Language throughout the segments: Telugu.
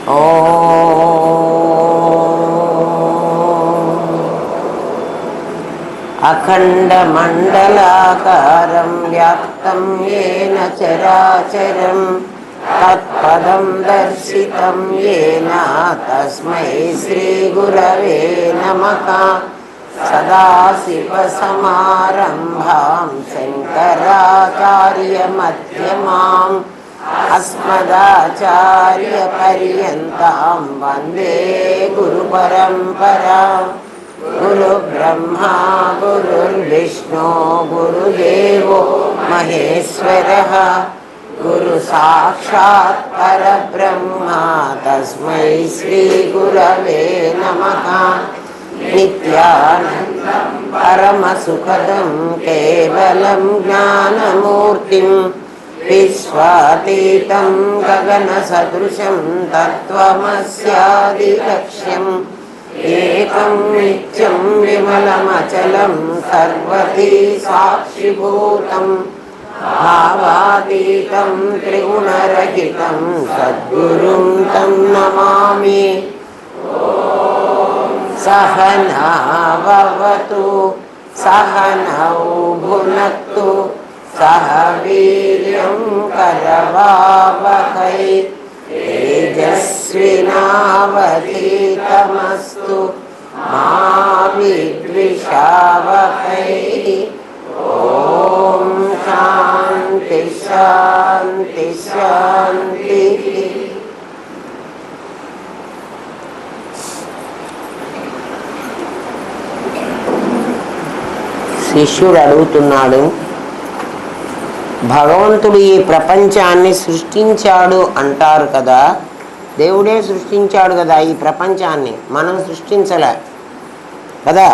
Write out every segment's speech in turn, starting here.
अखण्डमण्डलाकारं व्याप्तं येन चराचरं तत्पदं दर्शितं येन तस्मै श्रीगुरवे नमः। सदाशिवसमारम्भां शङ्कराचार्यमध्यमाम् अस्मदाचार्यपर्यन्तां वन्दे गुरुपरम्पराम्। गुरुब्रह्मा गुरुर्विष्णु गुरुदेवो महेश्वरः गुरुसाक्षात् परब्रह्मा तस्मै श्रीगुरवे नमः। नित्यानन्दं परमसुखदं केवलं ज्ञानमूर्तिं विश्वातीतं गगनसदृशं तत्त्वमस्यादिलक्ष्यम् एकं नित्यं विमलमचलं सर्वती साक्षिभूतं भावातीतं त्रिगुणरहितं सद्गुरुं तं नमामि। सहना भवतु सहनौ भुनक्तु सह वीर्यं करवावहै तेजस्विनावधीतमस्तु मा विद्विषावहै। ॐ शान्ति शान्ति शान्तिः। శిష్యుడు అడుగుతున్నాడు, భగవంతుడు ఈ ప్రపంచాన్ని సృష్టించాడు అంటారు కదా, దేవుడే సృష్టించాడు కదా ఈ ప్రపంచాన్ని, మనం సృష్టించలే కదా,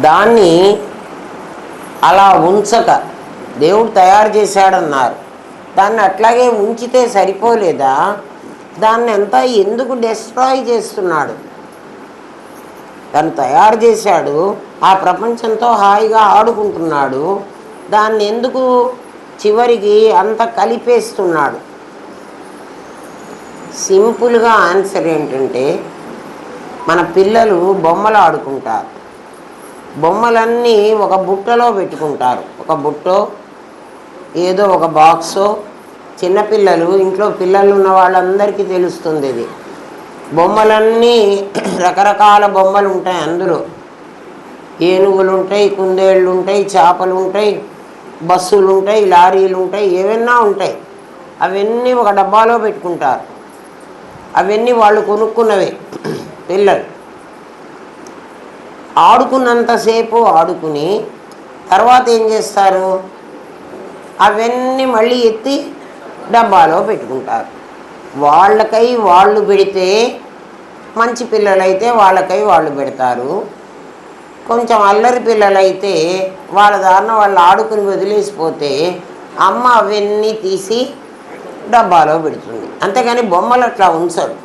దాన్ని అలా ఉంచక దేవుడు తయారు చేశాడన్నారు, దాన్ని అట్లాగే ఉంచితే సరిపోలేదా, దాన్ని అంతా ఎందుకు డెస్ట్రాయ్ చేస్తున్నాడు? దాన్ని తయారు చేశాడు, ఆ ప్రపంచంతో హాయిగా ఆడుకుంటున్నాడు, దాన్ని ఎందుకు చివరికి అంత కలిపేస్తున్నాడు? సింపుల్గా ఆన్సర్ ఏంటంటే, మన పిల్లలు బొమ్మలు ఆడుకుంటారు, బొమ్మలన్నీ ఒక బుట్టలో పెట్టుకుంటారు, ఒక బుట్టో ఏదో ఒక బాక్సో. చిన్నపిల్లలు, ఇంట్లో పిల్లలు ఉన్న వాళ్ళందరికీ తెలుస్తుంది ఇది. బొమ్మలన్నీ రకరకాల బొమ్మలు ఉంటాయి, అందులో ఏనుగులు ఉంటాయి, కుందేళ్ళు ఉంటాయి, చేపలు ఉంటాయి, బస్సులు ఉంటాయి, లారీలు ఉంటాయి, ఏవైనా ఉంటాయి. అవన్నీ ఒక డబ్బాలో పెట్టుకుంటారు, అవన్నీ వాళ్ళు కొనుక్కున్నవే. పిల్లలు ఆడుకున్నంతసేపు ఆడుకుని తర్వాత ఏం చేస్తారు, అవన్నీ మళ్ళీ ఎత్తి డబ్బాలో పెట్టుకుంటారు. వాళ్ళకై వాళ్ళు పెడితే, మంచి పిల్లలైతే వాళ్ళకై వాళ్ళు పెడతారు, కొంచెం అల్లరి పిల్లలైతే వాళ్ళ దారిన వాళ్ళు ఆడుకుని వదిలేసిపోతే అమ్మ అవన్నీ తీసి డబ్బాలో పెడుతుంది. అంతేగాని బొమ్మలు అట్లా ఉంచరు.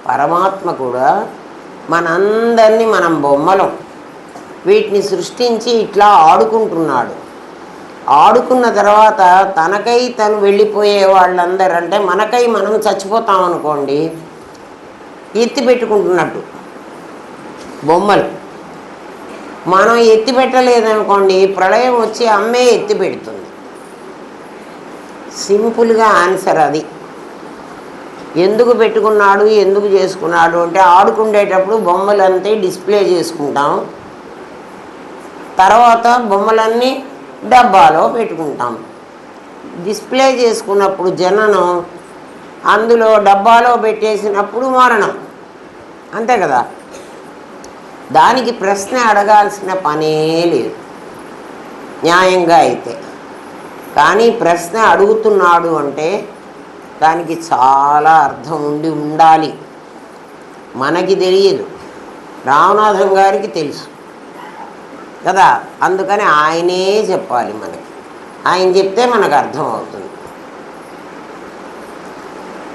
పరమాత్మ కూడా మనందరినీ మనం బొమ్మలం, వీటిని సృష్టించి ఇట్లా ఆడుకుంటున్నాడు. ఆడుకున్న తర్వాత తనకై తను వెళ్ళిపోయే వాళ్ళందరూ, అంటే మనకై మనం చచ్చిపోతాం అనుకోండి, ఎత్తి పెట్టుకుంటున్నట్టు బొమ్మలు. మనం ఎత్తి పెట్టలేదనుకోండి, ప్రళయం వచ్చి అమ్మే ఎత్తి పెడుతుంది. సింపుల్గా ఆన్సర్ అది. ఎందుకు పెట్టుకున్నాడు, ఎందుకు చేసుకున్నాడు అంటే, ఆడుకునేటప్పుడు బొమ్మలంతా డిస్ప్లే చేసుకుంటాం, తర్వాత బొమ్మలన్నీ డబ్బాలో పెట్టుకుంటాం. డిస్ప్లే చేసుకున్నప్పుడు జననం, అందులో డబ్బాలో పెట్టేసినప్పుడు మరణం, అంతే కదా. దానికి ప్రశ్న అడగాల్సిన పనే లేదు న్యాయంగా అయితే. కానీ ప్రశ్న అడుగుతున్నాడు అంటే దానికి చాలా అర్థం ఉండాలి. మనకి తెలియదు, రామనాథం గారికి తెలుసు కదా, అందుకని ఆయనే చెప్పాలి మనకి. ఆయన చెప్తే మనకు అర్థం అవుతుంది.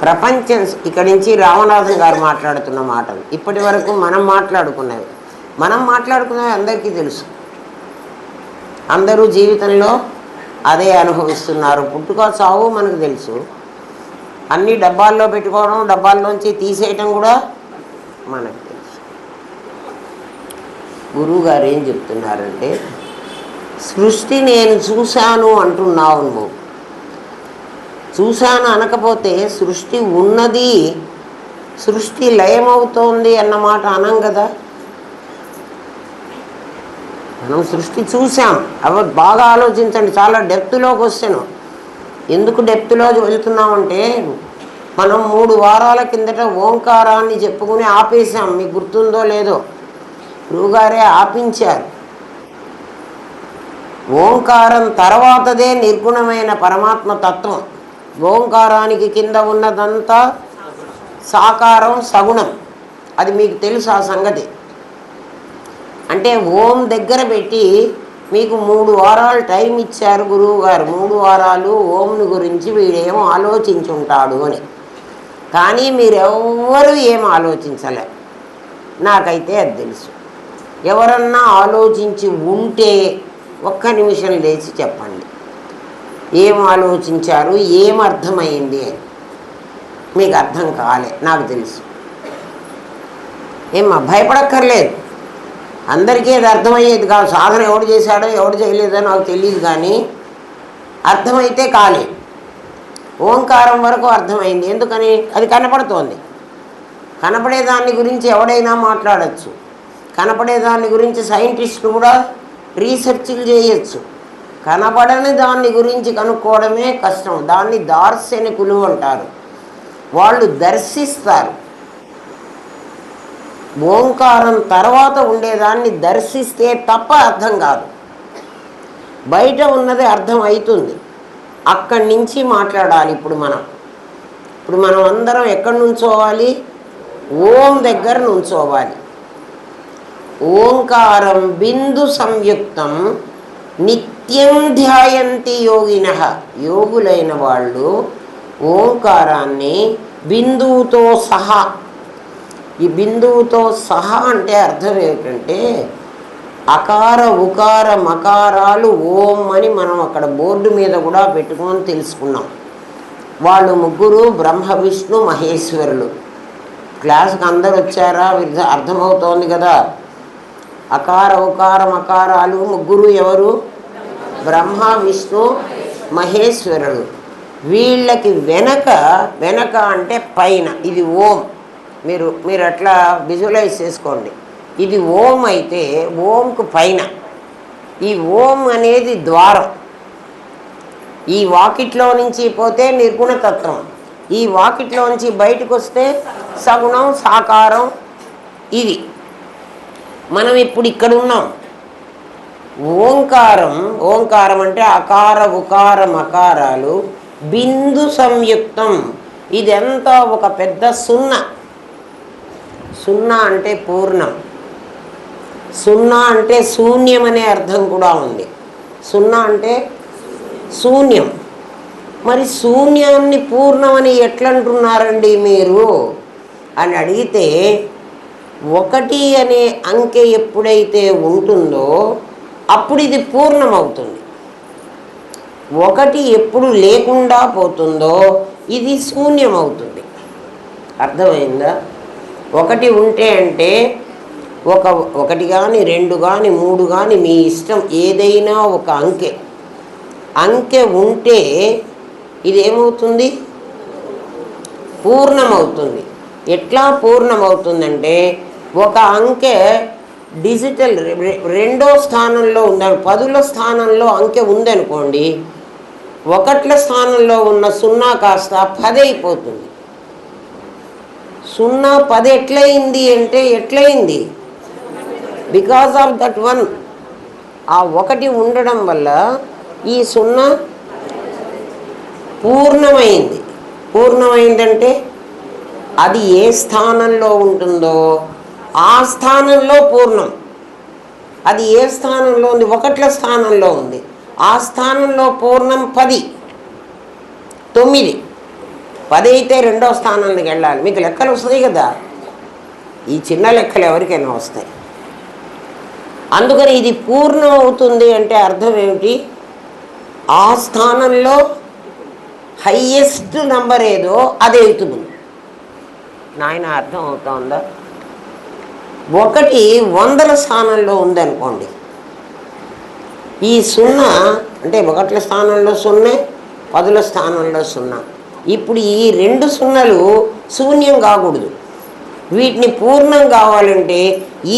ప్రపంచం ఇక్కడి నుంచి రామనాథం గారు మాట్లాడుతున్న మాటలు ఇప్పటి వరకు మనం మాట్లాడుకున్నవి అందరికీ తెలుసు. అందరూ జీవితంలో అదే అనుభవిస్తున్నారు. పుట్టుక చావు మనకు తెలుసు, అన్నీ డబ్బాల్లో పెట్టుకోవడం, డబ్బాల్లోంచి తీసేయటం కూడా మనకు తెలుసు. గురువుగారు ఏం చెప్తున్నారంటే, సృష్టి నేను చూశాను అంటున్నావు నువ్వు. చూశాను అనకపోతే సృష్టి ఉన్నది, సృష్టి లయమవుతోంది అన్నమాట అనం కదా. మనం సృష్టి చూసాం. అవి బాగా ఆలోచించండి, చాలా డెప్త్లోకి వస్తాను. ఎందుకు డెప్త్లో వెళ్తున్నామంటే, మనం 3 వారాల కిందట ఓంకారాన్ని చెప్పుకుని ఆపేశాం. మీకు గుర్తుందో లేదో, గురువుగారే ఆపించారు. ఓంకారం తర్వాతదే నిర్గుణమైన పరమాత్మ తత్వం. ఓంకారానికి కింద ఉన్నదంతా సాకారం, సగుణం. అది మీకు తెలుసు ఆ సంగతి. అంటే ఓం దగ్గర పెట్టి మీకు 3 వారాలు టైం ఇచ్చారు గురువు గారు. 3 వారాలు ఓంని గురించి వీడేమో ఆలోచించుంటాడు అని. కానీ మీరెవ్వరూ ఏం ఆలోచించలే. నాకైతే అది తెలుసు. ఎవరన్నా ఆలోచించి ఉంటే ఒక్క నిమిషం లేచి చెప్పండి, ఏం ఆలోచించారు, ఏం అర్థమైంది అని. మీకు అర్థం కాలే, నాకు తెలుసు. ఏమ్మా భయపడక్కర్లేదు. అందరికీ అది అర్థమయ్యేది కాదు. సాధన ఎవడు చేశాడో ఎవడు చేయలేదో నాకు తెలియదు, కానీ అర్థమైతే కాలేదు. ఓంకారం వరకు అర్థమైంది. ఎందుకని? అది కనపడుతోంది. కనపడేదాన్ని గురించి ఎవడైనా మాట్లాడచ్చు. కనపడేదాన్ని గురించి సైంటిస్టులు కూడా రీసెర్చ్లు చేయొచ్చు. కనపడని దాన్ని గురించి కనుక్కోవడమే కష్టం. దాన్ని దార్శనికులు అంటారు. వాళ్ళు దర్శిస్తారు. ఓంకారం తర్వాత ఉండేదాన్ని దర్శిస్తే తప్ప అర్థం కాదు. బయట ఉన్నది అర్థం అవుతుంది. అక్కడి నుంచి మాట్లాడాలి. ఇప్పుడు మనం అందరం ఎక్కడి నుంచోవాలి? ఓం దగ్గర నుంచోవాలి. ఓంకారం బిందు సంయుక్తం నిత్యం ధ్యాయంతి యోగినః. యోగులైన వాళ్ళు ఓంకారాన్ని బిందువుతో సహా, ఈ బిందువుతో సహా అంటే అర్థం ఏమిటంటే, అకార ఉకార మకారాలు ఓం అని మనం అక్కడ బోర్డు మీద కూడా పెట్టుకొని తెలుసుకున్నాం. వాళ్ళు ముగ్గురు బ్రహ్మ విష్ణు మహేశ్వరులు. క్లాసుకు అందరు వచ్చారా? అర్థమవుతోంది కదా. అకార ఉకార మకారాలు ముగ్గురు ఎవరు? బ్రహ్మ విష్ణు మహేశ్వరుడు. వీళ్ళకి వెనక అంటే పైన ఇది ఓం. మీరు అట్లా విజువలైజ్ చేసుకోండి. ఇది ఓం అయితే ఓంకు పైన ఈ ఓం అనేది ద్వారం. ఈ వాకిట్లో నుంచి పోతే నిర్గుణతత్వం, ఈ వాకిట్లో నుంచి బయటకు వస్తే సగుణం, సాకారం. ఇది మనం ఇప్పుడు ఇక్కడ ఉన్నాం. ఓంకారం అంటే అకార ఉకార మకారాలు బిందు సంయుక్తం. ఇదంతా ఒక పెద్ద సున్నా. సున్నా అంటే పూర్ణం. సున్నా అంటే శూన్యం అనే అర్థం కూడా ఉంది. సున్నా అంటే శూన్యం. మరి శూన్యాన్ని పూర్ణమని ఎట్లంటున్నారండి మీరు అని అడిగితే, 1 అనే అంకె ఎప్పుడైతే ఉంటుందో అప్పుడు ఇది పూర్ణమవుతుంది. 1 ఎప్పుడు లేకుండా పోతుందో ఇది శూన్యమవుతుంది. అర్థమైందా? 1 ఉంటే అంటే 1 కానీ 2 కానీ 3 కానీ మీ ఇష్టం, ఏదైనా ఒక అంకె ఉంటే ఇది ఏమవుతుంది? పూర్ణమవుతుంది. ఎట్లా పూర్ణమవుతుందంటే, ఒక అంకె డిజిటల్ 2వ స్థానంలో ఉందని, 10ల స్థానంలో అంకె ఉందనుకోండి, 1ల స్థానంలో ఉన్న 0 కాస్త 10 అయిపోతుంది. 0 10 ఎట్లయింది అంటే ఎట్లయింది? Because of that 1. ఆ 1 ఉండడం వల్ల ఈ 0 పూర్ణమైంది. పూర్ణమైందంటే అది ఏ స్థానంలో ఉంటుందో ఆ స్థానంలో పూర్ణం. అది ఏ స్థానంలో ఉంది? 1ల స్థానంలో ఉంది. ఆ స్థానంలో పూర్ణం 10, 9. 10 అయితే 2వ స్థానానికి వెళ్ళాలి. మీకు లెక్కలు వస్తాయి కదా, ఈ చిన్న లెక్కలు ఎవరికైనా వస్తాయి. అందుకని ఇది పూర్ణం అవుతుంది అంటే అర్థం ఏమిటి? ఆ స్థానంలో హయ్యెస్ట్ నంబర్ ఏదో అదే ఎయితుబుల్. నాయన అర్థం అవుతుందా? ఒకటి 100ల స్థానంలో ఉందనుకోండి, ఈ 0 అంటే 1ల స్థానంలో 0, 10ల స్థానంలో 0. ఇప్పుడు ఈ 2 సున్నలు శూన్యం కాకూడదు. వీటిని పూర్ణం కావాలంటే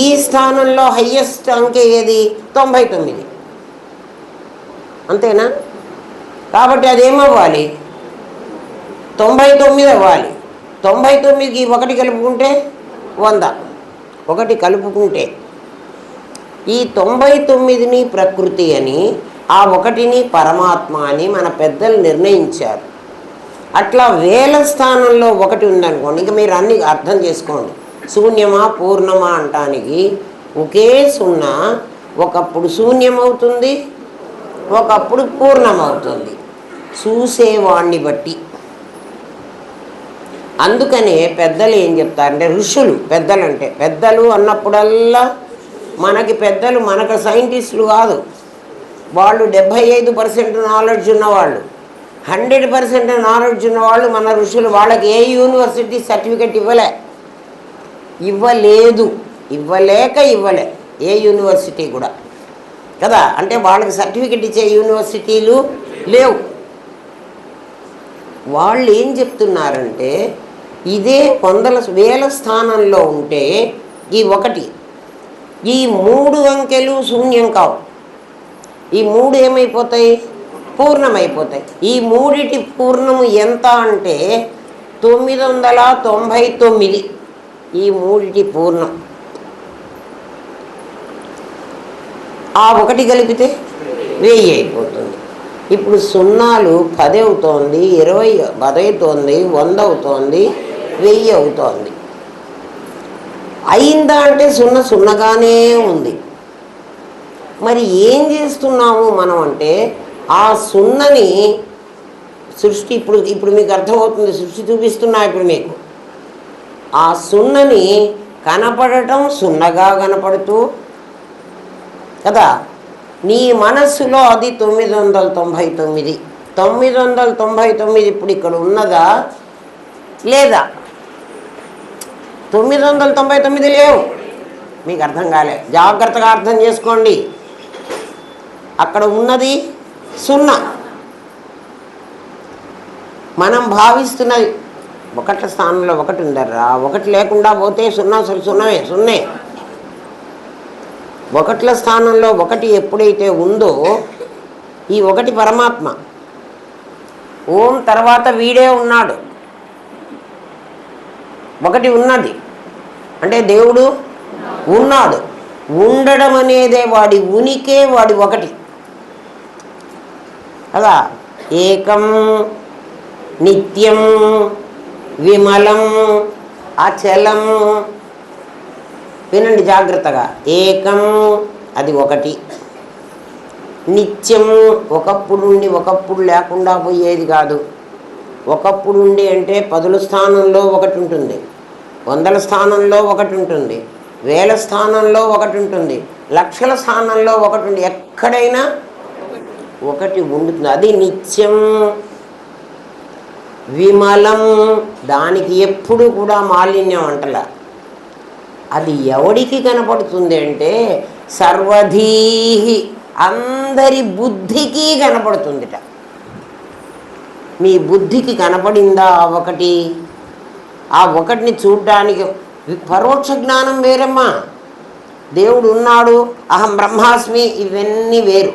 ఈ స్థానంలో హయ్యెస్ట్ అంకె ఏది? 99. అంతేనా? కాబట్టి అదేమవ్వాలి? 99 అవ్వాలి. 99కి 1 కలుపుకుంటే 100. 1 కలుపుకుంటే ఈ 99ని ప్రకృతి అని, ఆ 1ని పరమాత్మ అని మన పెద్దలు నిర్ణయించారు. అట్లా 1000ల స్థానంలో 1 ఉందనుకోండి, ఇంక మీరు అన్ని అర్థం చేసుకోండి. శూన్యమా పూర్ణమా అంటానికి ఒకే 0 ఒకప్పుడు శూన్యమవుతుంది, ఒకప్పుడు పూర్ణమవుతుంది, చూసేవాణ్ణి బట్టి. అందుకనే పెద్దలు ఏం చెప్తారంటే, ఋషులు పెద్దలంటే, పెద్దలు అన్నప్పుడల్లా మనకి పెద్దలు మనకు సైంటిస్టులు కాదు. వాళ్ళు 75% నాలెడ్జ్ ఉన్నవాళ్ళు, 100% నాలెడ్జ్ ఉన్నవాళ్ళు మన ఋషులు. వాళ్ళకి ఏ యూనివర్సిటీ సర్టిఫికెట్ ఇవ్వలేదు, ఇవ్వలే ఏ యూనివర్సిటీ కూడా కదా. అంటే వాళ్ళకి సర్టిఫికెట్ ఇచ్చే యూనివర్సిటీలు లేవు. వాళ్ళు ఏం చెప్తున్నారంటే, ఇదే 100,000 స్థానంలో ఉంటే ఈ 1, ఈ 3 అంకెలు శూన్యం కావు. ఈ 3 ఏమైపోతాయి? పూర్ణమైపోతాయి. ఈ 3టి పూర్ణము ఎంత అంటే 999. ఈ 3టి పూర్ణం. ఆ 1 కలిపితే 1000 అయిపోతుంది. ఇప్పుడు 0లు 10 అవుతోంది, 20 అవుతోంది, 100 అవుతోంది, 1000 అవుతోంది. అయిందా అంటే 0 0గానే ఉంది. మరి ఏం చేస్తున్నాము మనం అంటే, ఆ 0ని సృష్టి ఇప్పుడు మీకు అర్థమవుతుంది. సృష్టి చూపిస్తున్నా ఇప్పుడు మీకు. ఆ 0ని కనపడటం 0గా కనపడుతూ కదా, నీ మనస్సులో అది 999. 999 ఇప్పుడు ఇక్కడ ఉన్నదా లేదా? 999 లేవు. మీకు అర్థం కాలే, జాగ్రత్తగా అర్థం చేసుకోండి. అక్కడ ఉన్నది 0. మనం భావిస్తున్నది 1ల స్థానంలో 1 ఉందర్రా, 1 లేకుండా పోతే 0 అసలు 0. 1ల స్థానంలో 1 ఎప్పుడైతే ఉందో, ఈ 1 పరమాత్మ. ఓం తర్వాత వీడే ఉన్నాడు. 1 ఉన్నది అంటే దేవుడు ఉన్నాడు. ఉండడం అనేదే వాడి ఉనికే, వాడి 1 కదా. ఏకం నిత్యం విమలం అచలం. వినండి జాగ్రత్తగా. ఏకం అది 1, నిత్యం ఒకప్పుడు ఉండి ఒకప్పుడు లేకుండా పోయేది కాదు. ఒకప్పుడు ఉండి అంటే 10ల స్థానంలో 1 ఉంటుంది, 100ల స్థానంలో 1 ఉంటుంది, 1000ల స్థానంలో 1 ఉంటుంది, లక్షల స్థానంలో 1 ఉంటుంది. ఎక్కడైనా 1 ఉంటుంది. అది నిత్యం విమలం. దానికి ఎప్పుడు కూడా మాలిన్యం అంటలా. అది ఎవడికి కనపడుతుంది అంటే సర్వధీహి, అందరి బుద్ధికి కనపడుతుందిట. మీ బుద్ధికి కనపడిందా ఆ 1? ఆ 1ని చూడ్డానికి పరోక్ష జ్ఞానం వేరమ్మా. దేవుడు ఉన్నాడు, అహం బ్రహ్మాస్మి, ఇవన్నీ వేరు.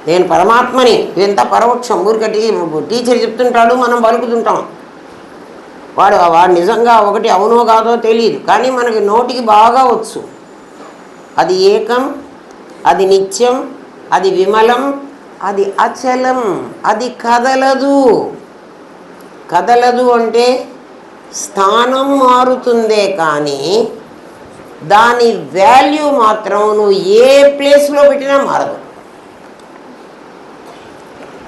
నేను పరమాత్మని, ఇదంతా పరోక్షం. ఊరికటి టీచర్ చెప్తుంటాడు, మనం పలుకుతుంటాం. వాడు నిజంగా 1 అవునో కాదో తెలియదు, కానీ మనకి నోటికి బాగా వచ్చు. అది ఏకం, అది నిత్యం, అది విమలం, అది అచలం, అది కదలదు. కదలదు అంటే స్థానం మారుతుందే కానీ దాని వాల్యూ మాత్రం నువ్వు ఏ ప్లేస్లో పెట్టినా మారదు.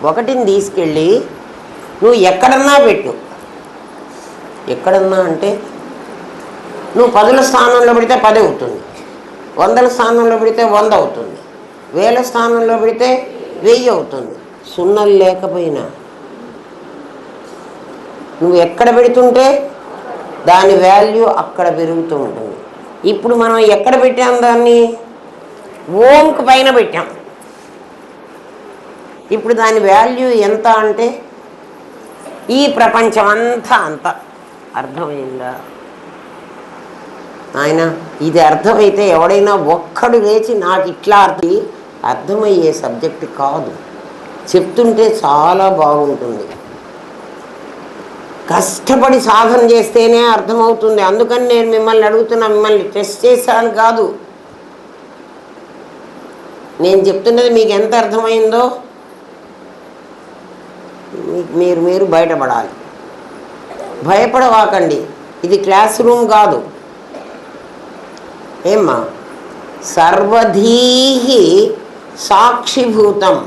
1ని తీసుకెళ్ళి నువ్వు ఎక్కడన్నా పెట్టు. ఎక్కడన్నా అంటే నువ్వు 10ల స్థానంలో పెడితే 10 అవుతుంది, 100ల స్థానంలో పెడితే 100 అవుతుంది, 1000ల స్థానంలో పెడితే 1000 అవుతుంది. సున్నలు లేకపోయినా నువ్వు ఎక్కడ పెడుతుంటే దాని వాల్యూ అక్కడ పెరుగుతూ ఉంటుంది. ఇప్పుడు మనం ఎక్కడ పెట్టాం దాన్ని? ఓంకి పైన పెట్టాం. ఇప్పుడు దాని వాల్యూ ఎంత అంటే ఈ ప్రపంచం అంతా అంత. అర్థమైందా ఆయన? ఇది అర్థమైతే ఎవడైనా ఒక్కడు లేచి నాకు ఇట్లా అర్థమయ్యే సబ్జెక్ట్ కాదు. చెప్తుంటే చాలా బాగుంటుంది, కష్టపడి సాధన చేస్తేనే అర్థమవుతుంది. అందుకని నేను మిమ్మల్ని అడుగుతున్నా, మిమ్మల్ని టెస్ట్ చేశాను కాదు. నేను చెప్తున్నది మీకు ఎంత అర్థమైందో మీరు బయటపడాలి. భయపడవాకండి, ఇది క్లాస్ రూమ్ కాదు. ఏమ్మా? సర్వధీహి సాక్షిభూతం.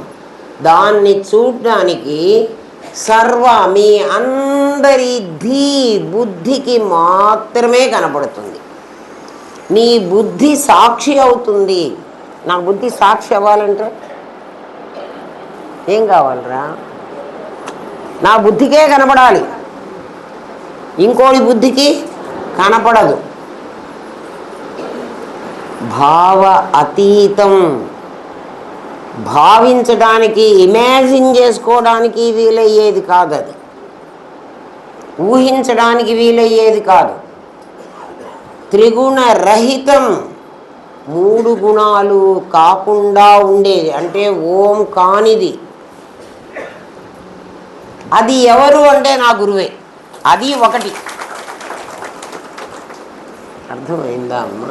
దాన్ని చూడడానికి మీ అందరి బుద్ధికి మాత్రమే కనపడుతుంది. నీ బుద్ధి సాక్షి అవుతుంది. నా బుద్ధి సాక్షి అవ్వాలంటే ఏం కావాలరా? నా బుద్ధికే కనపడాలి, ఇంకోటి బుద్ధికి కనపడదు. భావ అతీతం. భావించడానికి, ఇమాజిన్ చేసుకోవడానికి వీలయ్యేది కాదు, అది ఊహించడానికి వీలయ్యేది కాదు. త్రిగుణ రహితం. 3 గుణాలు కాకుండా ఉండేది, అంటే ఓం కానిది. అది ఎవరు అంటే నా గురువే. అది ఒకటి. అర్థమైందా అమ్మా?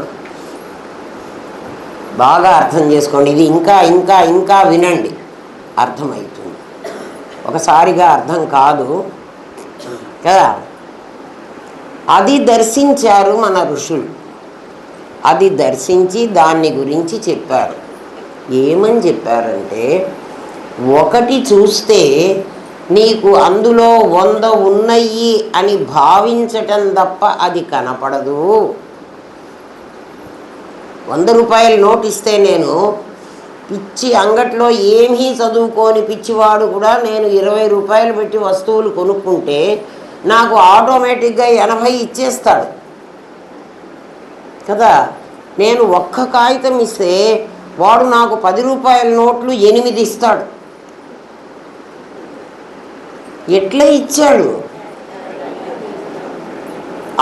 బాగా అర్థం చేసుకోండి. ఇది ఇంకా ఇంకా ఇంకా వినండి, అర్థమవుతుంది. ఒకసారిగా అర్థం కాదు కదా. అది దర్శించారు మన ఋషులు. అది దర్శించి దాన్ని గురించి చెప్పారు. ఏమని చెప్పారంటే, ఒకటి చూస్తే నీకు అందులో 100 ఉన్నాయి అని భావించటం తప్ప అది కనపడదు. 100 రూపాయల నోట్ ఇస్తే, నేను పిచ్చి అంగట్లో ఏమీ చదువుకోని పిచ్చివాడు కూడా నేను 20 రూపాయలు పెట్టి వస్తువులు కొనుక్కుంటే నాకు ఆటోమేటిక్గా 80 ఇచ్చేస్తాడు కదా. నేను ఒక్క కాగితం ఇస్తే వాడు నాకు 10 రూపాయల నోట్లు 8 ఇస్తాడు. ఎట్లా ఇచ్చాడు?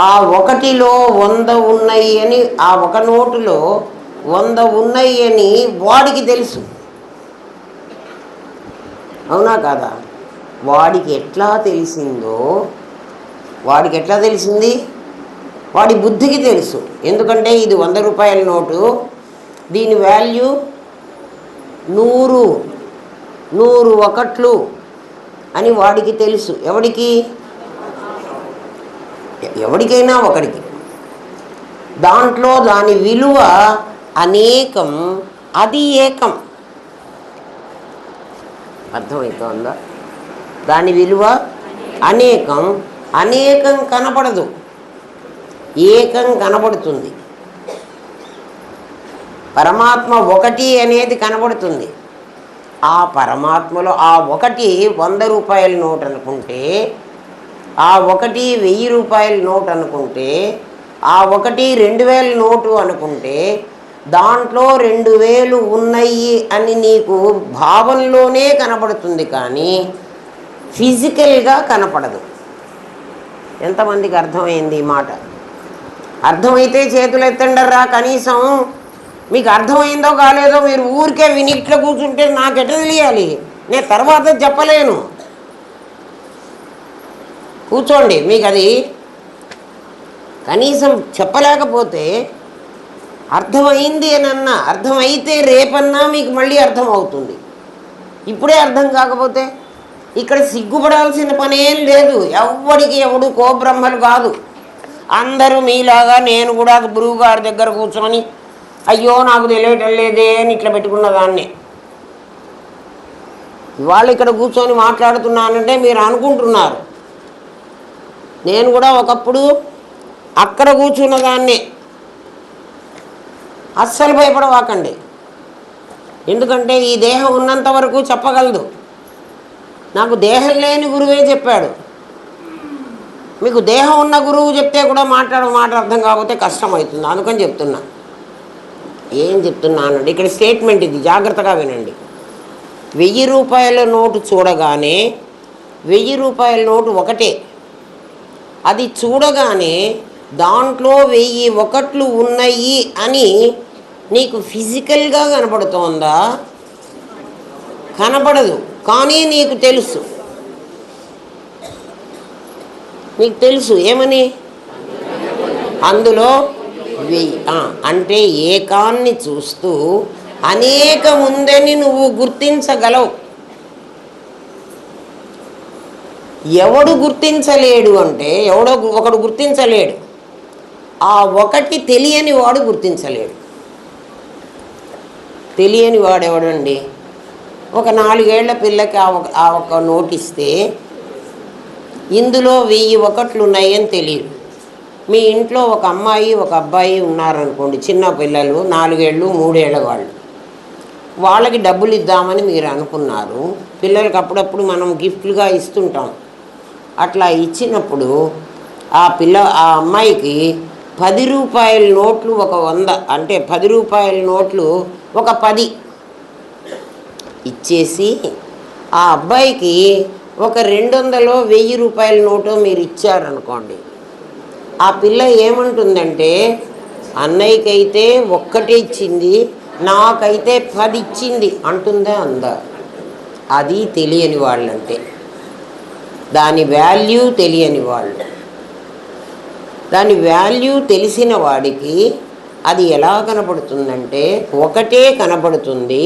ఆ ఒకటిలో 100 ఉన్నాయి అని, ఆ ఒక నోటులో 100 ఉన్నాయి అని వాడికి తెలుసు. అవునా కాదా? వాడికి ఎట్లా తెలిసిందో, వాడికి ఎట్లా తెలిసింది? వాడి బుద్ధికి తెలుసు. ఎందుకంటే ఇది 100 రూపాయల నోటు, దీని వాల్యూ 100 ఒకట్లు అని వాడికి తెలుసు. ఎవడికైనా ఒకడికి. దాంట్లో దాని విలువ అనేకం, అది ఏకం. అర్థమవుతోందా? దాని విలువ అనేకం, అనేకం కనపడదు, ఏకం కనపడుతుంది. పరమాత్మ ఒకటి అనేది కనపడుతుంది. ఆ పరమాత్మలో ఆ ఒకటి 100 రూపాయల నోట్ అనుకుంటే, ఆ ఒకటి 1000 రూపాయల నోట్ అనుకుంటే, ఆ ఒకటి 2000 నోటు అనుకుంటే, దాంట్లో 2000 ఉన్నాయి అని నీకు భావంలోనే కనపడుతుంది, కానీ ఫిజికల్గా కనపడదు. ఎంతమందికి అర్థమైంది ఈ మాట? అర్థమైతే చేతులు ఎత్తండర్రా. కనీసం మీకు అర్థమైందో కాలేదో మీరు ఊరికే వినిట్లో కూర్చుంటే నాకెట తెలియాలి? నేను తర్వాత చెప్పలేను. కూర్చోండి. మీకు అది కనీసం చెప్పలేకపోతే, అర్థమైంది అని అన్నా, అర్థమైతే రేపన్నా మీకు మళ్ళీ అర్థం అవుతుంది. ఇప్పుడే అర్థం కాకపోతే ఇక్కడ సిగ్గుపడాల్సిన పనేం లేదు. ఎవడు కోబ్రహ్మలు కాదు. అందరూ మీలాగా నేను కూడా గురువు గారి దగ్గర కూర్చొని అయ్యో నాకు తెలియటం లేదే అని ఇట్లా పెట్టుకున్న దాన్ని. ఇవాళ ఇక్కడ కూర్చొని మాట్లాడుతున్నానంటే మీరు అనుకుంటున్నారు నేను కూడా ఒకప్పుడు అక్కడ కూర్చున్న దాన్ని. అస్సలు భయపడవాకండి. ఎందుకంటే ఈ దేహం ఉన్నంత వరకు చెప్పగలదు, నాకు దేహం లేని గురువే చెప్పాడు. మీకు దేహం ఉన్న గురువు చెప్తే కూడా మాట అర్థం కాకపోతే కష్టమవుతుంది. అందుకని చెప్తున్నా. ఏం చెప్తున్నానండి, ఇక్కడ స్టేట్మెంట్ ఇది, జాగ్రత్తగా వినండి. 1000 రూపాయల నోటు చూడగానే 1000 రూపాయల నోటు ఒకటే. అది చూడగానే దాంట్లో 1000 ఒకట్లు ఉన్నాయి అని నీకు ఫిజికల్గా కనపడుతోందా? కనపడదు, కానీ నీకు తెలుసు. నీకు తెలుసు ఏమని? అందులో 1000 అంటే ఏకాన్ని చూస్తూ అనేకం ఉందని నువ్వు గుర్తించగలవు. ఎవడు గుర్తించలేడు అంటే ఒకడు గుర్తించలేడు. ఆ ఒకటి తెలియని వాడు గుర్తించలేడు. తెలియని వాడు ఎవడండి? ఒక 4 ఏళ్ల పిల్లకి ఆ ఒక నోటిస్తే ఇందులో 1000 ఒకట్లు ఉన్నాయని తెలియదు. మీ ఇంట్లో ఒక అమ్మాయి ఒక అబ్బాయి ఉన్నారనుకోండి, చిన్న పిల్లలు, 4 ఏళ్ళు 3 ఏళ్ళ వాళ్ళు. వాళ్ళకి డబ్బులు ఇద్దామని మీరు అనుకున్నారు. పిల్లలకి అప్పుడప్పుడు మనం గిఫ్ట్లుగా ఇస్తుంటాం. అట్లా ఇచ్చినప్పుడు ఆ అమ్మాయికి 10 రూపాయల నోట్లు ఒక 100, అంటే 10 రూపాయల నోట్లు ఒక 10 ఇచ్చేసి ఆ అబ్బాయికి ఒక 200 1000 రూపాయల నోటు మీరు ఇచ్చారనుకోండి, ఆ పిల్ల ఏమంటుందంటే అన్నయ్యకైతే ఒక్కటే ఇచ్చింది, నాకైతే 10 ఇచ్చింది అంటుందా? అందా? అది తెలియని వాళ్ళంటే, దాని వాల్యూ తెలియని వాళ్ళు. దాని వాల్యూ తెలిసిన వాడికి అది ఎలా కనపడుతుందంటే ఒకటే కనపడుతుంది,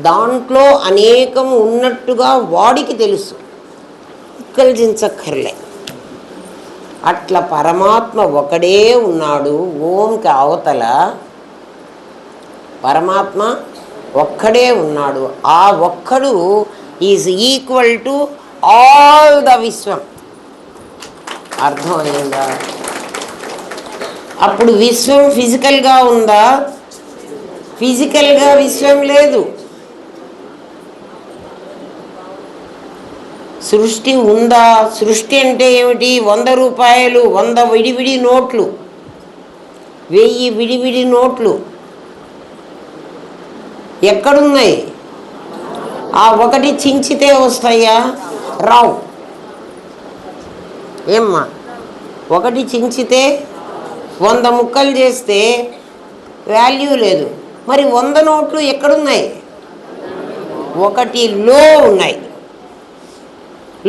దాంట్లో అనేకం ఉన్నట్టుగా వాడికి తెలుసు, కల్పించక్కర్లే. అట్లా పరమాత్మ ఒకడే ఉన్నాడు. ఓంకి అవతల పరమాత్మ ఒక్కడే ఉన్నాడు. ఆ ఒక్కడు is equal to all the విశ్వం. అర్థమైందా? అప్పుడు విశ్వం ఫిజికల్గా ఉందా? ఫిజికల్గా విశ్వం లేదు. సృష్టి ఉందా? సృష్టి అంటే ఏమిటి? 100 రూపాయలు, 100 విడివిడి నోట్లు, 1000 విడివిడి నోట్లు ఎక్కడున్నాయి? ఆ ఒకటి చించితే వస్తాయా? రావు. ఏమ్మా, ఒకటి చించితే 100 ముక్కలు చేస్తే వాల్యూ లేదు. మరి 100 నోట్లు ఎక్కడున్నాయి? ఒకటిలో ఉన్నాయి.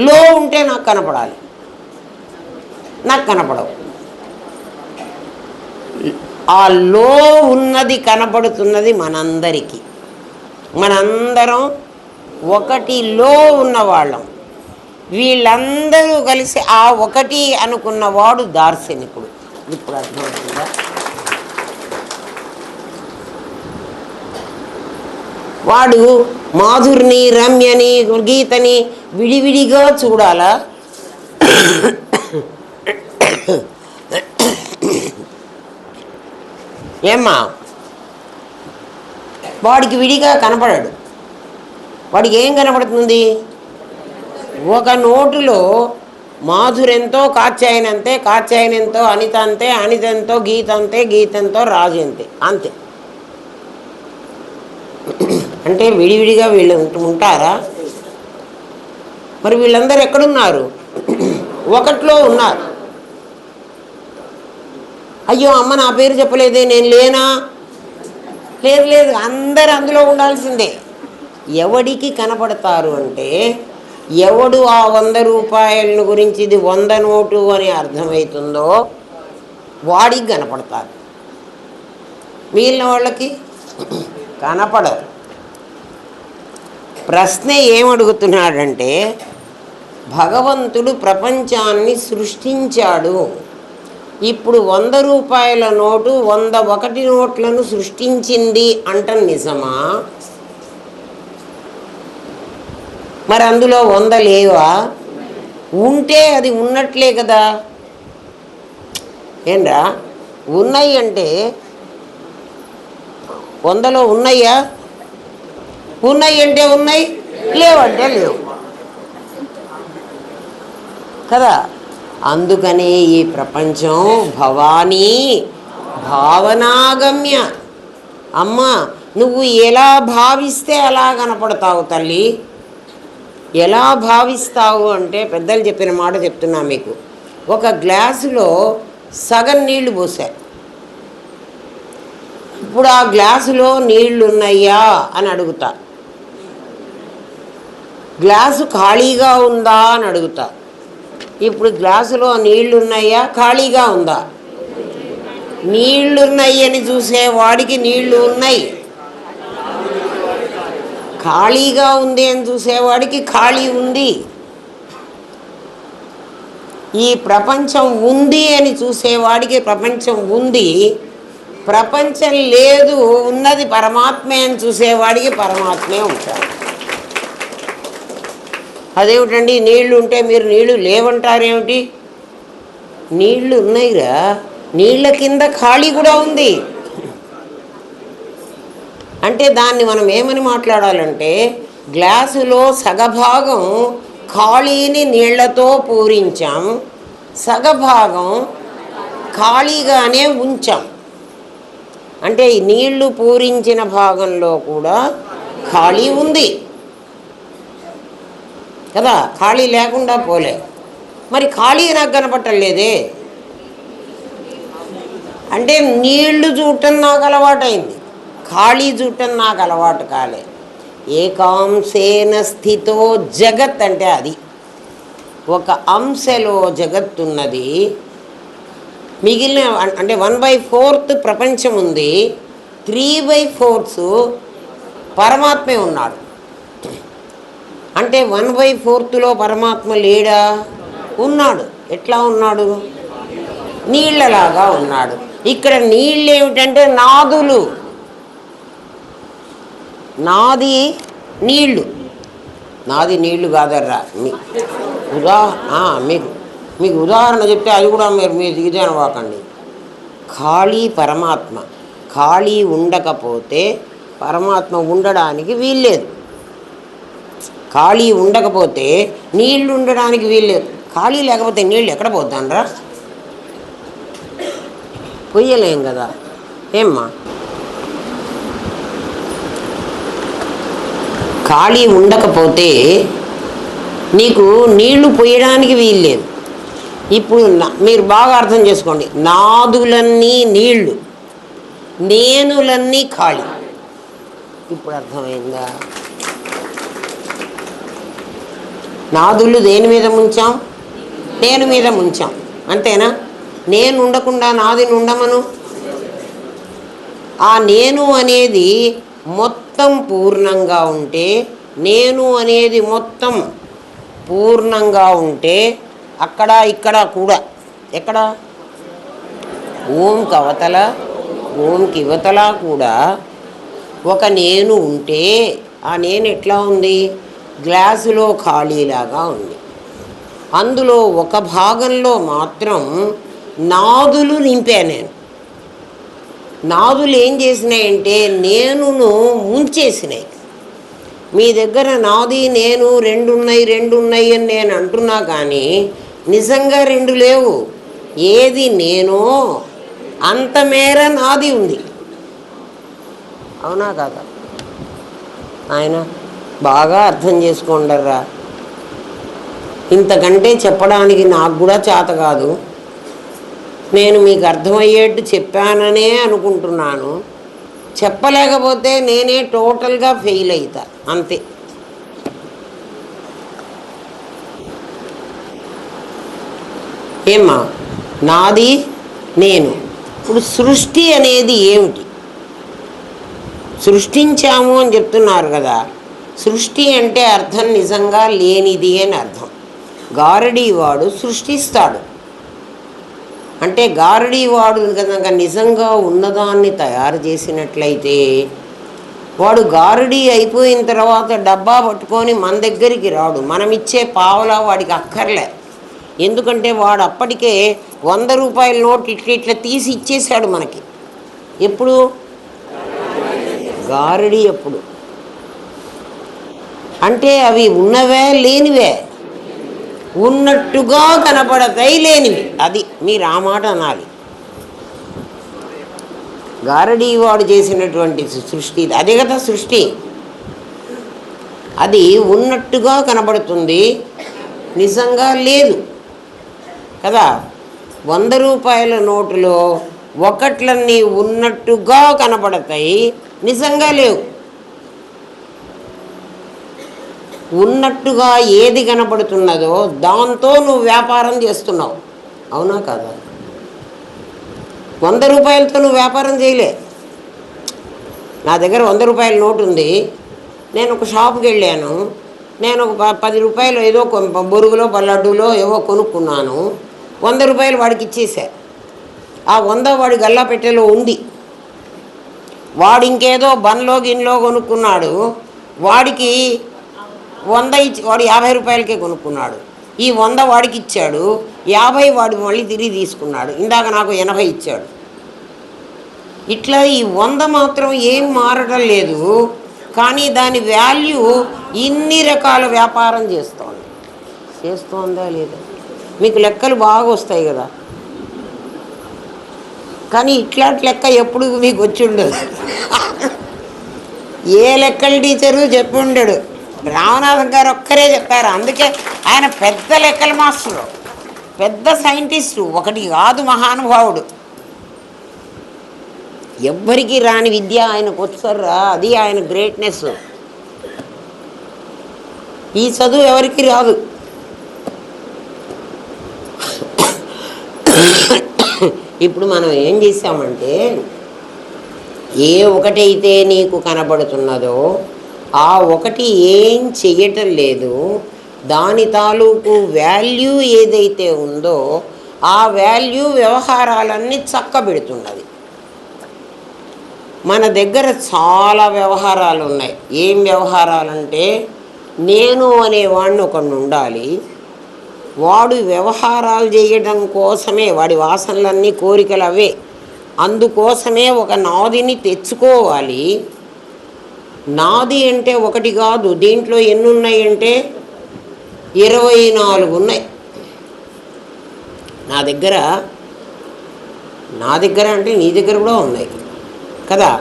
లో ఉంటే నాకు కనపడాలి, నాకు కనపడవు. ఆ లో ఉన్నది కనపడుతున్నది మనందరికీ. మనందరం ఒకటిలో ఉన్నవాళ్ళం. వీళ్ళందరూ కలిసి ఆ ఒకటి అనుకున్నవాడు దార్శనికుడు. ఇప్పుడు అర్థమవుతుందా? వాడు మాధుర్ని, రమ్యని, గీతని విడివిడిగా చూడాలా? ఏమ్మా, వాడికి విడిగా కనపడాడు. వాడికి ఏం కనపడుతుంది? ఒక నోటులో మాధురెంతో కాత్యాయనంతే, కాత్యాయనంతో అనిత అంతే, అనితంతో గీత అంతే, గీతంతో రాజు అంతే, అంతే. అంటే విడివిడిగా వీళ్ళు ఉంటారా? మరి వీళ్ళందరూ ఎక్కడున్నారు? ఒకటిలో ఉన్నారు. అయ్యో అమ్మ నా పేరు చెప్పలేదే, నేను లేనా? లేదు లేదు, అందరు అందులో ఉండాల్సిందే. ఎవడికి కనపడతారు అంటే ఎవడు ఆ 100 రూపాయలను గురించి ఇది 100 నోటు అని అర్థమవుతుందో వాడికి కనపడతారు. మిగిలిన వాళ్ళకి కనపడరు. ప్రశ్న ఏమడుగుతున్నాడంటే భగవంతుడు ప్రపంచాన్ని సృష్టించాడు. ఇప్పుడు 100 రూపాయల నోటు 101 నోట్లను సృష్టించింది అంట నిజమా? మరి అందులో 100 లేవా? ఉంటే అది ఉన్నట్లే కదా. ఏంరా ఉన్నాయి అంటే 100లో ఉన్నాయా? ఉన్నాయి అంటే ఉన్నాయి, లేవంటే లేవు. కదా. అందుకనే ఈ ప్రపంచం భవానీ భావనాగమ్య. అమ్మ నువ్వు ఎలా భావిస్తే అలా కనపడతావు తల్లి. ఎలా భావిస్తావు అంటే పెద్దలు చెప్పిన మాట చెప్తున్నా మీకు. ఒక గ్లాసులో సగం నీళ్లు పోసారు. ఇప్పుడు ఆ గ్లాసులో నీళ్లు ఉన్నాయా అని అడుగుతా. గ్లాసు ఖాళీగా ఉందా అని అడుగుతా. ఇప్పుడు గ్లాసులో నీళ్లు ఉన్నాయా ఖాళీగా ఉందా? నీళ్లున్నాయి అని చూసేవాడికి నీళ్లు ఉన్నాయి, ఖాళీగా ఉంది అని చూసేవాడికి ఖాళీ ఉంది. ఈ ప్రపంచం ఉంది అని చూసేవాడికి ప్రపంచం ఉంది, ప్రపంచం లేదు ఉన్నది పరమాత్మే అని చూసేవాడికి పరమాత్మే ఉంటాడు. అదేమిటండి నీళ్లు ఉంటే మీరు నీళ్లు లేవంటారేమిటి? నీళ్లు ఉన్నాయిరా, నీళ్ల కింద ఖాళీ కూడా ఉంది. అంటే దాన్ని మనం ఏమని మాట్లాడాలంటే గ్లాసులో సగభాగం ఖాళీని నీళ్లతో పూరించాం, సగభాగం ఖాళీగానే ఉంచాం. అంటే ఈ నీళ్లు పూరించిన భాగంలో కూడా ఖాళీ ఉంది కదా, ఖాళీ లేకుండా పోలే. మరి ఖాళీ నాకు కనపట్టలేదే అంటే నీళ్లు చూడటం నాకు అలవాటైంది, ఖాళీ చూడటం నాకు అలవాటు కాలే. ఏకాంశేన స్థితో జగత్ అంటే అది ఒక అంశలో జగత్తున్నది. మిగిలిన అంటే 1/4 ప్రపంచం ఉంది, 3/4 పరమాత్మే ఉన్నాడు. అంటే 1/4లో పరమాత్మ లేడా? ఉన్నాడు. ఎట్లా ఉన్నాడు? నీళ్లలాగా ఉన్నాడు. ఇక్కడ నీళ్ళు ఏమిటంటే నాదులు, నాది నీళ్ళు, నాది నీళ్లు కాదర్రా. మీకు ఉదాహరణ చెప్తే అది కూడా మీరు దిగజానవాకండి. ఖాళీ పరమాత్మ, ఖాళీ ఉండకపోతే పరమాత్మ ఉండడానికి వీల్లేదు. ఖాళీ ఉండకపోతే నీళ్లు ఉండడానికి వీల్లేదు. ఖాళీ లేకపోతే నీళ్ళు ఎక్కడ పోతానరా? పొయ్యలేం కదా. ఏమ్మా ఖాళీ ఉండకపోతే నీకు నీళ్లు పోయడానికి వీల్లేదు. ఇప్పుడు మీరు బాగా అర్థం చేసుకోండి, నాదులన్నీ నీళ్లు, నేనులన్నీ ఖాళీ. ఇప్పుడు అర్థమైందా? నాదులు దేని మీద ముంచాం? నేను మీద ముంచాం, అంతేనా? నేను ఉండకుండా నాదిని ఉండమను. ఆ నేను అనేది మొత్తం పూర్ణంగా ఉంటే, నేను అనేది మొత్తం పూర్ణంగా ఉంటే అక్కడ ఇక్కడ కూడా ఎక్కడ ఓంకి అవతల ఓంకి ఇవతల కూడా ఒక నేను ఉంటే ఆ నేను ఎట్లా ఉంది? గ్లాసులో ఖాళీలాగా ఉంది. అందులో ఒక భాగంలో మాత్రం నాదులు నింపా. నేను నాదులు ఏం చేసినాయంటే నేనును ముంచేసినాయి. మీ దగ్గర నాది నేను రెండు ఉన్నాయి అని నేను అంటున్నా, కానీ నిజంగా రెండు లేవు. ఏది నేనో అంత మేర నాది ఉంది. అవునా కాదా? ఆయన బాగా అర్థం చేసుకోండర్రా. ఇంతకంటే చెప్పడానికి నాకు కూడా చేత కాదు. నేను మీకు అర్థమయ్యేట్టు చెప్పాననే అనుకుంటున్నాను. చెప్పలేకపోతే నేనే టోటల్గా ఫెయిల్ అవుతా, అంతే. ఏమ్మా నాది నేను. ఇప్పుడు సృష్టి అనేది ఏమిటి? సృష్టించాము అని చెప్తున్నారు కదా. సృష్టి అంటే అర్థం నిజంగా లేనిది అని అర్థం. గారడీవాడు సృష్టిస్తాడు అంటే గారడీవాడు కనుక నిజంగా ఉన్నదాన్ని తయారు చేసినట్లయితే వాడు గారడీ అయిపోయిన తర్వాత డబ్బా పట్టుకొని మన దగ్గరికి రాడు. మనం ఇచ్చే పావలా వాడికి అక్కర్లే. ఎందుకంటే వాడు అప్పటికే 100 రూపాయల నోట్ ఇట్లా తీసి ఇచ్చేసాడు మనకి. ఎప్పుడు? గారడీ ఎప్పుడు అంటే అవి ఉన్నవే లేనివే. ఉన్నట్టుగా కనపడతాయి లేనివి. అది మీరు ఆ మాట అనాలి. గారడీ వాడు చేసినటువంటి సృష్టి అదే కదా సృష్టి. అది ఉన్నట్టుగా కనబడుతుంది, నిజంగా లేదు కదా. 100 రూపాయల నోటులో ఒకట్లన్నీ ఉన్నట్టుగా కనబడతాయి, నిజంగా లేవు. ఉన్నట్టుగా ఏది కనబడుతున్నదో దాంతో నువ్వు వ్యాపారం చేస్తున్నావు, అవునా కదా. 100 రూపాయలతో నువ్వు వ్యాపారం చేయలే. నా దగ్గర 100 రూపాయల నోటు ఉంది, నేను ఒక షాప్కి వెళ్ళాను, నేను ఒక 10 రూపాయలు ఏదో బొరుగులో లడ్డూలో ఏవో కొనుక్కున్నాను, 100 రూపాయలు వాడికి ఇచ్చేసా. ఆ 100 వాడి గల్లా పెట్టెలో ఉంది. వాడు ఇంకేదో బన్లో గిన్లో కొనుక్కున్నాడు, వాడికి 100 ఇచ్చి వాడు 50 రూపాయలకే కొనుక్కున్నాడు. ఈ 100 వాడికి ఇచ్చాడు, 50 వాడు మళ్ళీ తిరిగి తీసుకున్నాడు. ఇందాక నాకు 80 ఇచ్చాడు. ఇట్లా ఈ 100 మాత్రం ఏం మారడం లేదు, కానీ దాని వాల్యూ ఇన్ని రకాల వ్యాపారం చేస్తోందా లేదా? మీకు లెక్కలు బాగా వస్తాయి కదా, కానీ ఇట్లాంటి లెక్క ఎప్పుడు మీకు వచ్చి ఉండదు. ఏ లెక్కల టీచరు చెప్పి ఉండడు, రామనాథన్ గారు ఒక్కరే చెప్పారు. అందుకే ఆయన పెద్ద లెక్కల మాస్టరు, పెద్ద సైంటిస్టు, ఒకటి కాదు మహానుభావుడు. ఎవ్వరికి రాని విద్య ఆయనకు వచ్చారా, అది ఆయన గ్రేట్నెస్. ఈ చదువు ఎవరికి రాదు. ఇప్పుడు మనం ఏం చేసామంటే, ఏ ఒకటైతే నీకు కనబడుతున్నదో ఆ ఒకటి ఏం చెయ్యటం లేదు, దాని తాలూకు వాల్యూ ఏదైతే ఉందో ఆ వాల్యూ వ్యవహారాలన్నీ చక్కబెడుతున్నది. మన దగ్గర చాలా వ్యవహారాలు ఉన్నాయి. ఏం వ్యవహారాలంటే, నేను అనేవాడిని ఒకడు ఉండాలి, వాడు వ్యవహారాలు చేయడం కోసమే, వాడి వాసనలన్నీ కోరికలు అవే, అందుకోసమే ఒక నాదిని తెచ్చుకోవాలి. నాది అంటే ఒకటి కాదు, దీంట్లో ఎన్ని ఉన్నాయంటే 24 ఉన్నాయి. నా దగ్గర అంటే నీ దగ్గర కూడా ఉన్నాయి కదా.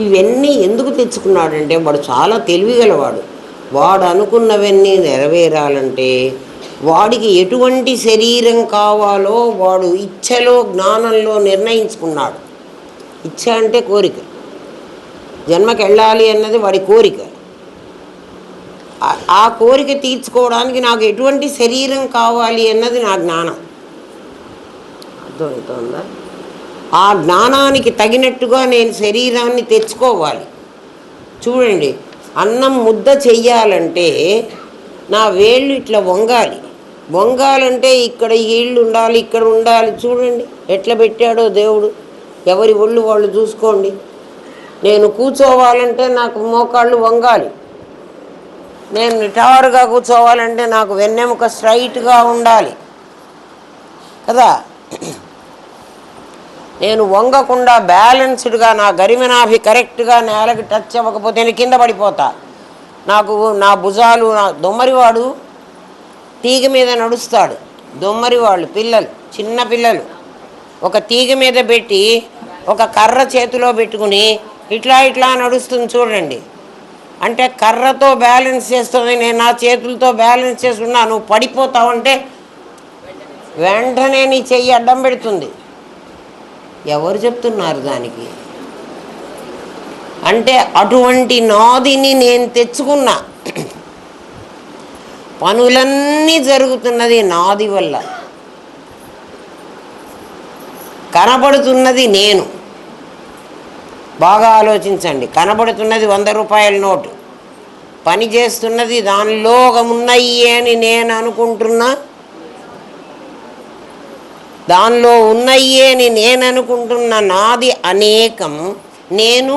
ఇవన్నీ ఎందుకు తెచ్చుకున్నాడంటే, వాడు చాలా తెలివిగలవాడు. వాడు అనుకున్నవన్నీ నెరవేరాలంటే వాడికి ఎటువంటి శరీరం కావాలో వాడు ఇచ్ఛలో జ్ఞానంలో నిర్ణయించుకున్నాడు. ఇచ్ఛ అంటే కోరిక, జన్మకి వెళ్ళాలి అన్నది వాడి కోరిక. ఆ కోరిక తీర్చుకోవడానికి నాకు ఎటువంటి శరీరం కావాలి అన్నది నా జ్ఞానం. అర్థమవుతుందా? ఆ జ్ఞానానికి తగినట్టుగా నేను శరీరాన్ని తెచ్చుకోవాలి. చూడండి, అన్నం ముద్ద చెయ్యాలంటే నా వేళ్ళు ఇట్లా వంగాలంటే ఇక్కడ ఈళ్ళు ఉండాలి, ఇక్కడ ఉండాలి. చూడండి ఎట్లా పెట్టాడో దేవుడు. ఎవరి ఒళ్ళు వాళ్ళు చూసుకోండి. నేను కూర్చోవాలంటే నాకు మోకాళ్ళు వంగాలి, నేను నిటారుగా కూర్చోవాలంటే నాకు వెన్నెముక స్ట్రైట్గా ఉండాలి కదా. నేను వంగకుండా బ్యాలెన్స్డ్గా నా గరిమనాభి కరెక్ట్గా నేలకి టచ్ అవ్వకపోతే నేను కింద పడిపోతా. నాకు నా భుజాలు, నా దొమ్మరివాడు తీగ మీద నడుస్తాడు. దొమ్మరివాళ్ళు పిల్లలు, చిన్న పిల్లలు ఒక తీగ మీద పెట్టి ఒక కర్ర చేతిలో పెట్టుకుని ఇట్లా నడుస్తుంది చూడండి. అంటే కర్రతో బ్యాలెన్స్ చేస్తుంది, నేను నా చేతులతో బ్యాలెన్స్ చేస్తున్నా. నువ్వు పడిపోతావంటే వెంటనే నీ చెయ్యి అడ్డం పెడుతుంది. ఎవరు చెప్తున్నారు దానికి? అంటే అటువంటి నాదిని నేను తెచ్చుకున్నా. పనులన్నీ జరుగుతున్నది నాది వల్ల. కనబడుతున్నది నేను. బాగా ఆలోచించండి. కనబడుతున్నది 100 రూపాయల నోటు, పని చేస్తున్నది దానిలో ఒక ఉన్నాయి అని నేను అనుకుంటున్నా. దానిలో ఉన్నాయి అని నేను అనుకుంటున్న నాది అనేకం, నేను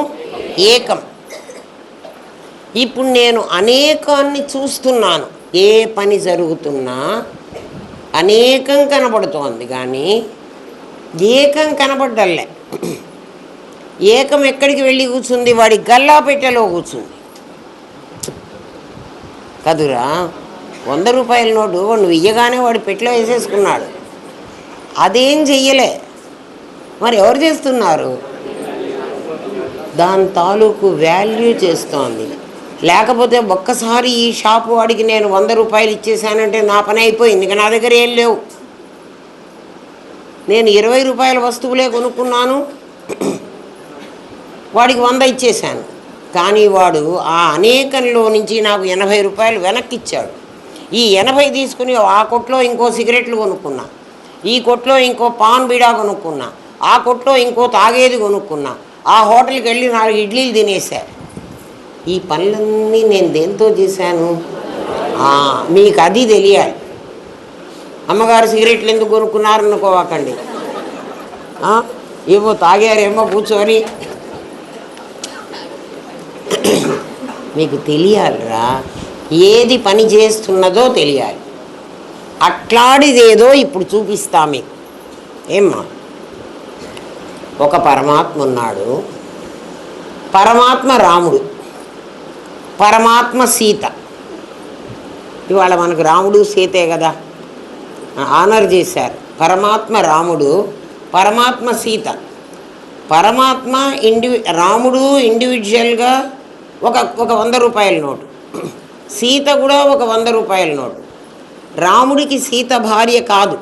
ఏకం. ఇప్పుడు నేను అనేకాన్ని చూస్తున్నాను. ఏ పని జరుగుతున్నా అనేకం కనబడుతోంది, కానీ ఏకం కనబడ్డల్లే. ఏకం ఎక్కడికి వెళ్ళి కూర్చుంది? వాడి గల్లా పెట్టెలో కూర్చుంది కదురా. 100 రూపాయల నోటు నువ్వు ఇయ్యగానే వాడు పెట్లో వేసేసుకున్నాడు. అదేం చెయ్యలే. మరి ఎవరు చేస్తున్నారు? దాని తాలూకు వాల్యూ చేస్తోంది. లేకపోతే ఒక్కసారి ఈ షాపు వాడికి నేను 100 రూపాయలు ఇచ్చేసానంటే నా పని అయిపోయింది. ఇంకా నా దగ్గర ఏం లేవు. నేను 20 రూపాయల వస్తువులే కొనుక్కున్నాను, వాడికి 100 ఇచ్చేశాను. కానీ వాడు ఆ అనేకంలో నుంచి నాకు 80 రూపాయలు వెనక్కి ఇచ్చాడు. ఈ 80 తీసుకుని ఆ కొట్లో ఇంకో సిగరెట్లు కొనుక్కున్నా, ఈ కొట్లో ఇంకో పాన్ బీడా కొనుక్కున్నా, ఆ కొట్లో ఇంకో తాగేది కొనుక్కున్నా, ఆ హోటల్కి వెళ్ళి 4 ఇడ్లీలు తినేసా. ఈ పనులన్నీ నేను దేంతో చేశాను? మీకు అది తెలియాలి. అమ్మగారు సిగరెట్లు ఎందుకు కొనుక్కున్నారనుకోవకండి. ఏమో తాగారేమో కూర్చొని. మీకు తెలియాలిరా, ఏది పని చేస్తున్నదో తెలియాలి. అట్లాడిదేదో ఇప్పుడు చూపిస్తా మీకు. ఏమ్మా, ఒక పరమాత్మ ఉన్నాడు. పరమాత్మ రాముడు, పరమాత్మ సీత. ఇవాళ మనకు రాముడు సీతే కదా ఆనర్ చేశారు. పరమాత్మ రాముడు, పరమాత్మ సీత. పరమాత్మ రాముడు ఇండివిజువల్గా ఒక 100 రూపాయల నోటు, సీత కూడా ఒక 100 రూపాయల నోటు. రాముడికి సీత భార్య కాదు.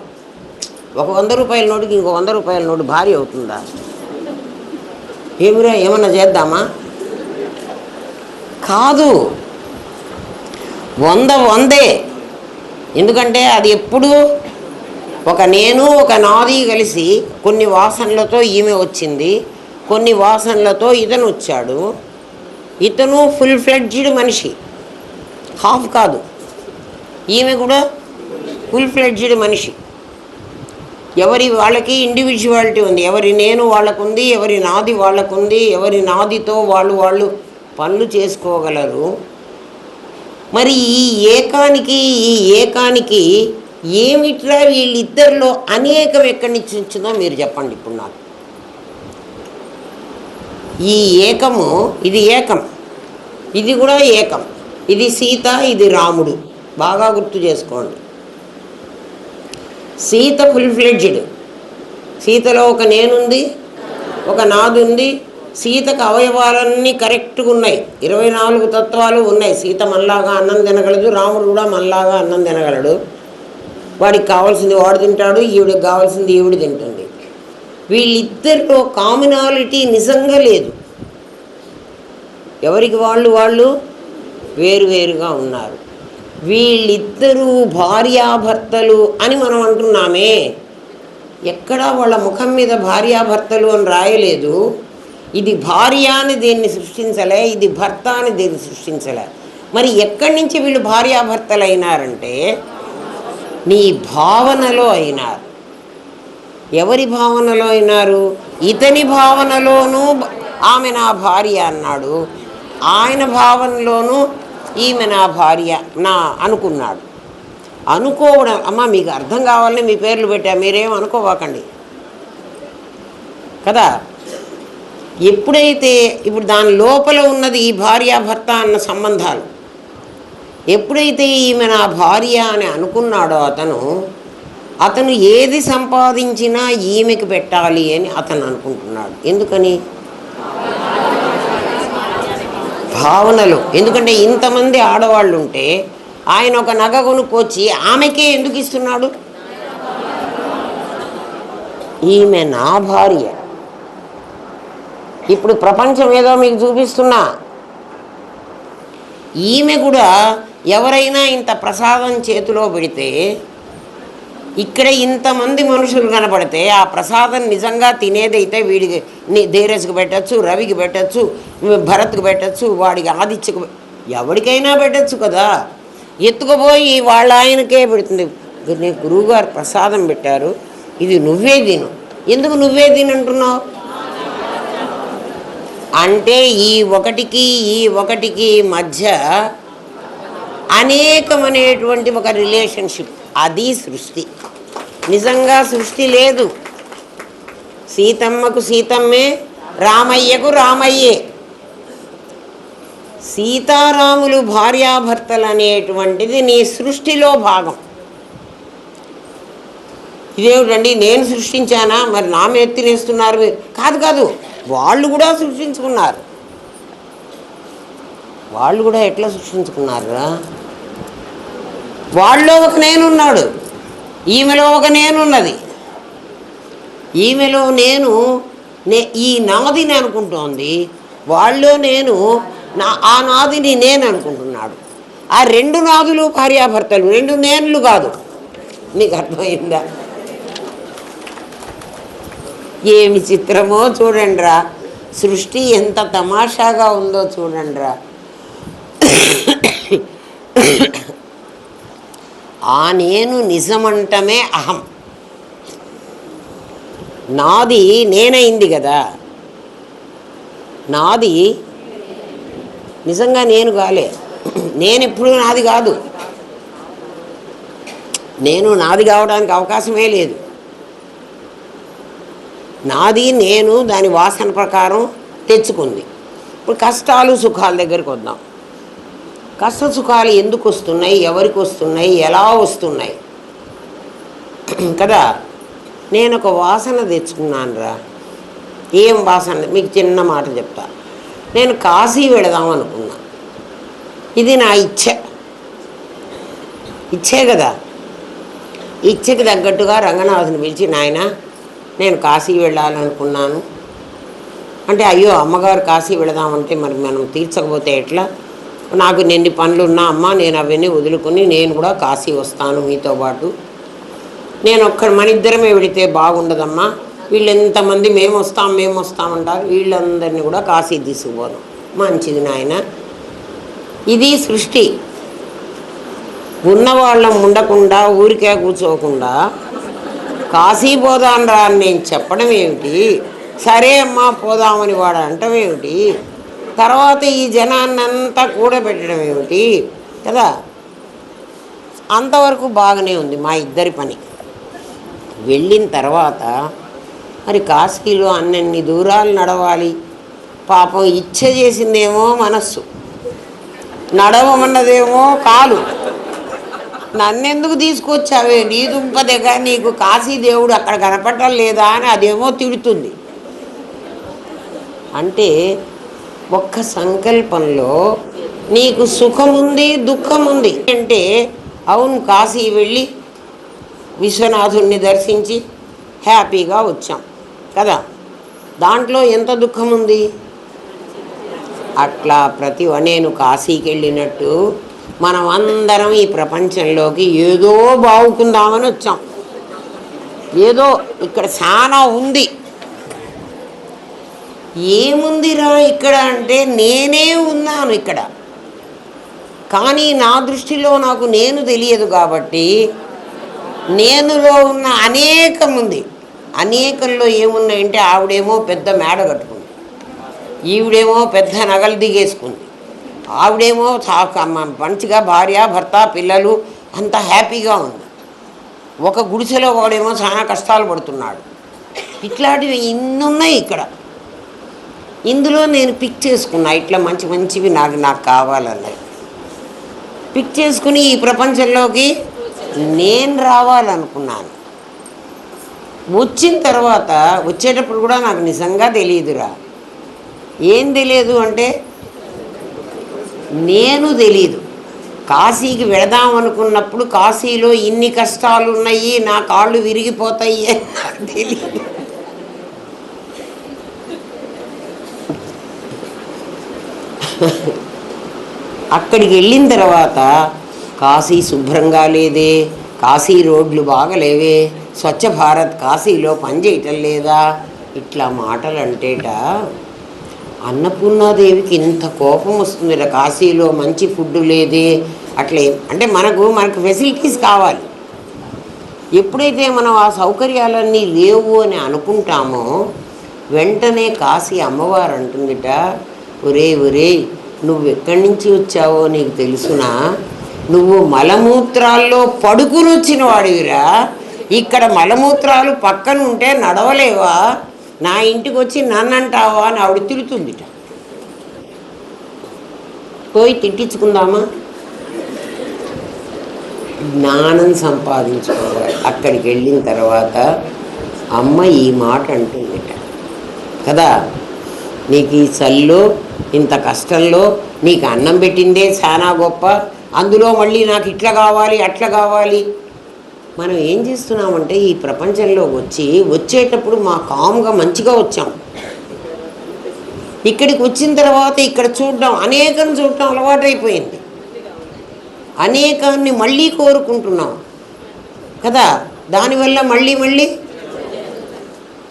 ఒక 100 రూపాయల నోటుకి ఇంకో 100 రూపాయల నోటు భార్య అవుతుందా? ఏమన్నా చేద్దామా? కాదు, 100 ఎందుకంటే అది ఎప్పుడు ఒక నేను ఒక నాది కలిసి కొన్ని వాసనలతో ఈమె వచ్చింది, కొన్ని వాసనలతో ఇతను వచ్చాడు. ఇతను ఫుల్ ఫ్లెడ్జ్డ్ మనిషి, హాఫ్ కాదు. ఈమె కూడా ఫుల్ ఫ్లెడ్జ్డ్ మనిషి. ఎవరి వాళ్ళకి ఇండివిజువాలిటీ ఉంది. ఎవరి నేను వాళ్ళకుంది, ఎవరి నాది వాళ్ళకుంది, ఎవరి నాదితో వాళ్ళు పనులు చేసుకోగలరు. మరి ఈ ఏకానికి ఏమిట్రా వీళ్ళిద్దరిలో అనేకం ఎక్కడి నుంచి వచ్చిందో మీరు చెప్పండి ఇప్పుడు నాకు. ఈ ఏకము, ఇది ఏకం, ఇది కూడా ఏకం. ఇది సీత, ఇది రాముడు. బాగా గుర్తు చేసుకోండి. Sita full fledged. సీతలో ఒక నేనుంది, ఒక నాది ఉంది. సీతకు అవయవాలన్నీ కరెక్ట్గా ఉన్నాయి. 24 తత్వాలు ఉన్నాయి. సీత మనలాగా అన్నం తినగలదు, రాముడు కూడా మనలాగా అన్నం తినగలడు. వాడికి కావాల్సింది వాడు తింటాడు, ఈవిడికి కావాల్సింది ఈవిడ తింటుంది. వీళ్ళిద్దరిలో కామనాలిటీ నిజంగా లేదు. ఎవరికి వాళ్ళు వేరువేరుగా ఉన్నారు. వీళ్ళిద్దరూ భార్యాభర్తలు అని మనం అంటున్నామే, ఎక్కడా వాళ్ళ ముఖం మీద భార్యాభర్తలు అని రాయలేదు. ఇది భార్య అని దీన్ని సృష్టించలే, ఇది భర్త అని దీన్ని సృష్టించలే. మరి ఎక్కడి నుంచి వీళ్ళు భార్యాభర్తలు అయినారంటే నీ భావనలో అయినారు. ఎవరి భావనలో అయినారు? ఇతని భావనలోనూ ఆమె నా భార్య అన్నాడు, ఆయన భావనలోనూ ఈమె నా భార్య నా అనుకున్నాడు. అనుకోవడం అమ్మ మీకు అర్థం కావాలని మీ పేర్లు పెట్టా, మీరేం అనుకోవాకండి కదా. ఎప్పుడైతే ఇప్పుడు దాని లోపల ఉన్నది ఈ భార్యాభర్త అన్న సంబంధాలు, ఎప్పుడైతే ఈమె నా భార్య అని అనుకున్నాడో అతను ఏది సంపాదించినా ఈమెకి పెట్టాలి అని అతను అనుకుంటున్నాడు. ఎందుకని? భావనలు. ఎందుకంటే ఇంతమంది ఆడవాళ్ళు ఉంటే ఆయన ఒక నగ కొనుక్కొచ్చి ఆమెకే ఎందుకు ఇస్తున్నాడు? ఈమె నా భార్య. ఇప్పుడు ప్రపంచం ఏదో మీకు చూపిస్తున్నా, ఈమె కూడా ఎవరైనా ఇంత ప్రసాదం చేతిలో పెడితే ఇక్కడ ఇంతమంది మనుషులు కనపడితే ఆ ప్రసాదం నిజంగా తినేదైతే వీడికి ధీరజ్కి పెట్టచ్చు, రవికి పెట్టచ్చు, భరత్కి పెట్టచ్చు, వాడికి ఆదిత్యకు ఎవరికైనా పెట్టచ్చు కదా. ఎత్తుకుపోయి వాళ్ళ ఆయనకే పెడుతుంది. నీ గురువుగారు ప్రసాదం పెట్టారు, ఇది నువ్వే తిను. ఎందుకు నువ్వే తినంటున్నావు అంటే ఈ ఒకటికి మధ్య అనేకమనేటువంటి ఒక రిలేషన్షిప్. అది సృష్టి. నిజంగా సృష్టి లేదు. సీతమ్మకు సీతమ్మే, రామయ్యకు రామయ్యే. సీతారాములు భార్యాభర్తలు అనేటువంటిది నీ సృష్టిలో భాగం. ఇదేమిటండి నేను సృష్టించానా, మరి నా మీద ఎత్తినేస్తున్నారు? కాదు కాదు, వాళ్ళు కూడా సృష్టించుకున్నారు. వాళ్ళు కూడా ఎట్లా సృష్టించుకున్నారా? వాళ్ళలో ఒక నేనున్నాడు, ఈమెలో ఒక నేనున్నది. ఈమెలో నేను ఈ నాదిని అనుకుంటోంది, వాళ్ళలో నేను ఆ నాదిని నేను అనుకుంటున్నాడు. ఆ రెండు నాదులు భార్యాభర్తలు, రెండు నేనులు కాదు. నీకు అర్థమైందా? ఏమి చిత్రమో చూడండిరా, సృష్టి ఎంత తమాషాగా ఉందో చూడండిరా. ఆ నేను నిజమంటమే అహం. నాది నేనైంది కదా, నాది నిజంగా నేను కాలే. నేను ఎప్పుడూ నాది కాదు. నేను నాది కావడానికి అవకాశమే లేదు. నాది నేను దాని వాసన ప్రకారం తెచ్చుకుంది. ఇప్పుడు కష్టాలు సుఖాల దగ్గరికి వద్దాం. కష్ట సుఖాలు ఎందుకు వస్తున్నాయి, ఎవరికి వస్తున్నాయి, ఎలా వస్తున్నాయి కదా? నేను ఒక వాసన తెచ్చుకున్నాను రా. ఏం వాసన? మీకు చిన్న మాట చెప్తా. నేను కాశీ వెళదాం అనుకున్నా. ఇది నా ఇచ్చే కదా. ఇచ్చకి తగ్గట్టుగా రంగనాథుని పిలిచి, నాయన నేను కాశీ వెళ్ళాలనుకున్నాను అంటే, అయ్యో అమ్మగారు కాశీ వెళదామంటే మరి మనం తీర్చకపోతే ఎట్లా? నాకు ఎన్ని పనులు ఉన్నా అమ్మ, నేను అవన్నీ వదులుకొని నేను కూడా కాశీ వస్తాను మీతో పాటు. నేను మన ఇద్దరమే వెళితే బాగుండదమ్మా, వీళ్ళు ఎంతమంది మేము వస్తామంటారు, వీళ్ళందరినీ కూడా కాశీ తీసుకుపోదాం. మంచిది నాయన, ఇది సృష్టి. ఉన్నవాళ్ళం ఉండకుండా ఊరికే కూర్చోకుండా కాశీ పోదాం రా అని నేను చెప్పడం ఏమిటి? సరే అమ్మా పోదామని వాడు అంటం ఏమిటి? తర్వాత ఈ జనాన్నంతా కూడబెట్టడం ఏమిటి కదా? అంతవరకు బాగానే ఉంది మా ఇద్దరి పని. వెళ్ళిన తర్వాత మరి కాశీలో అన్నన్ని దూరాలు నడవాలి. పాపం ఇచ్చ చేసిందేమో మనస్సు, నడవమన్నదేమో కాలు. నన్నెందుకు తీసుకొచ్చావే నీ దుంపదెగా, నీకు కాశీ దేవుడు అక్కడ కనపడటం లేదా అని అదేమో తిడుతుంది. అంటే ఒక్క సంకల్పంలో నీకు సుఖముంది, దుఃఖముంది. అంటే అవును, కాశీ వెళ్ళి విశ్వనాథుణ్ణి దర్శించి హ్యాపీగా వచ్చాం కదా, దాంట్లో ఎంత దుఃఖం ఉంది? అట్లా నేను కాశీకి వెళ్ళినట్టు మనం అందరం ఈ ప్రపంచంలోకి ఏదో బాగుకుందామని వచ్చాం. ఏదో ఇక్కడ చాలా ఉంది. ఏముందిరా ఇక్కడ అంటే, నేనే ఉన్నాను ఇక్కడ. కానీ నా దృష్టిలో నాకు నేను తెలియదు కాబట్టి నేనులో ఉన్న అనేకం ఉంది. అనేకంలో ఏమున్నాయంటే, ఆవిడేమో పెద్ద మేడ కట్టుకుంది, ఈవిడేమో పెద్ద నగలు దిగేసుకుంది, ఆవిడేమో మంచిగా భార్య భర్త పిల్లలు అంత హ్యాపీగా ఉంది. ఒక గుడిసెలో వాడేమో చాలా కష్టాలు పడుతున్నాడు. ఇట్లాంటివి ఇన్నున్నాయి ఇక్కడ. ఇందులో నేను పిక్ చేసుకున్నా, ఇట్లా మంచి మంచివి నాకు కావాలన్నాయి. పిక్ చేసుకుని ఈ ప్రపంచంలోకి నేను రావాలనుకున్నాను. వచ్చిన తర్వాత వచ్చేటప్పుడు కూడా నాకు నిజంగా తెలియదురా. ఏం తెలియదు అంటే, నేను తెలీదు. కాశీకి వెళదాం అనుకున్నప్పుడు కాశీలో ఇన్ని కష్టాలు ఉన్నాయి, నా కాళ్ళు విరిగిపోతాయి అని నాకు తెలియదు. అక్కడికి వెళ్ళిన తర్వాత కాశీ శుభ్రంగా లేదే, కాశీ రోడ్లు బాగలేవే, స్వచ్ఛ భారత్ కాశీలో పనిచేయటం లేదా, ఇట్లా మాటలు అంటేట అన్నపూర్ణాదేవికి ఇంత కోపం వస్తుంది. కాశీలో మంచి ఫుడ్ లేదే, అట్లే అంటే మనకు ఫెసిలిటీస్ కావాలి. ఎప్పుడైతే మనం ఆ సౌకర్యాలన్నీ లేవు అని అనుకుంటామో వెంటనే కాశీ అమ్మవారు అంటుందిట, ఒరే నువ్వెక్కడి నుంచి వచ్చావో నీకు తెలుసునా? నువ్వు మలమూత్రాల్లో పడుకుని వచ్చిన వాడివిరా. ఇక్కడ మలమూత్రాలు పక్కన ఉంటే నడవలేవా? నా ఇంటికి వచ్చి నన్ను అంటావా అని ఆవిడ తిరుగుతుందిట. పోయి తిట్టించుకుందామా? జ్ఞానం సంపాదించుకోవాలి. అక్కడికి వెళ్ళిన తర్వాత అమ్మ ఈ మాట అంటుందిట కదా, నీకు ఈ చల్లో ఇంత కష్టంలో నీకు అన్నం పెట్టిందే చాలా గొప్ప, అందులో మళ్ళీ నాకు ఇట్లా కావాలి అట్లా కావాలి. మనం ఏం చేస్తున్నామంటే ఈ ప్రపంచంలో వచ్చేటప్పుడు మా కామ్గా మంచిగా వచ్చాం. ఇక్కడికి వచ్చిన తర్వాత ఇక్కడ చూడడం, అనేకం చూడటం అలవాటైపోయింది. అనేకాన్ని మళ్ళీ కోరుకుంటున్నాం కదా, దానివల్ల మళ్ళీ మళ్ళీ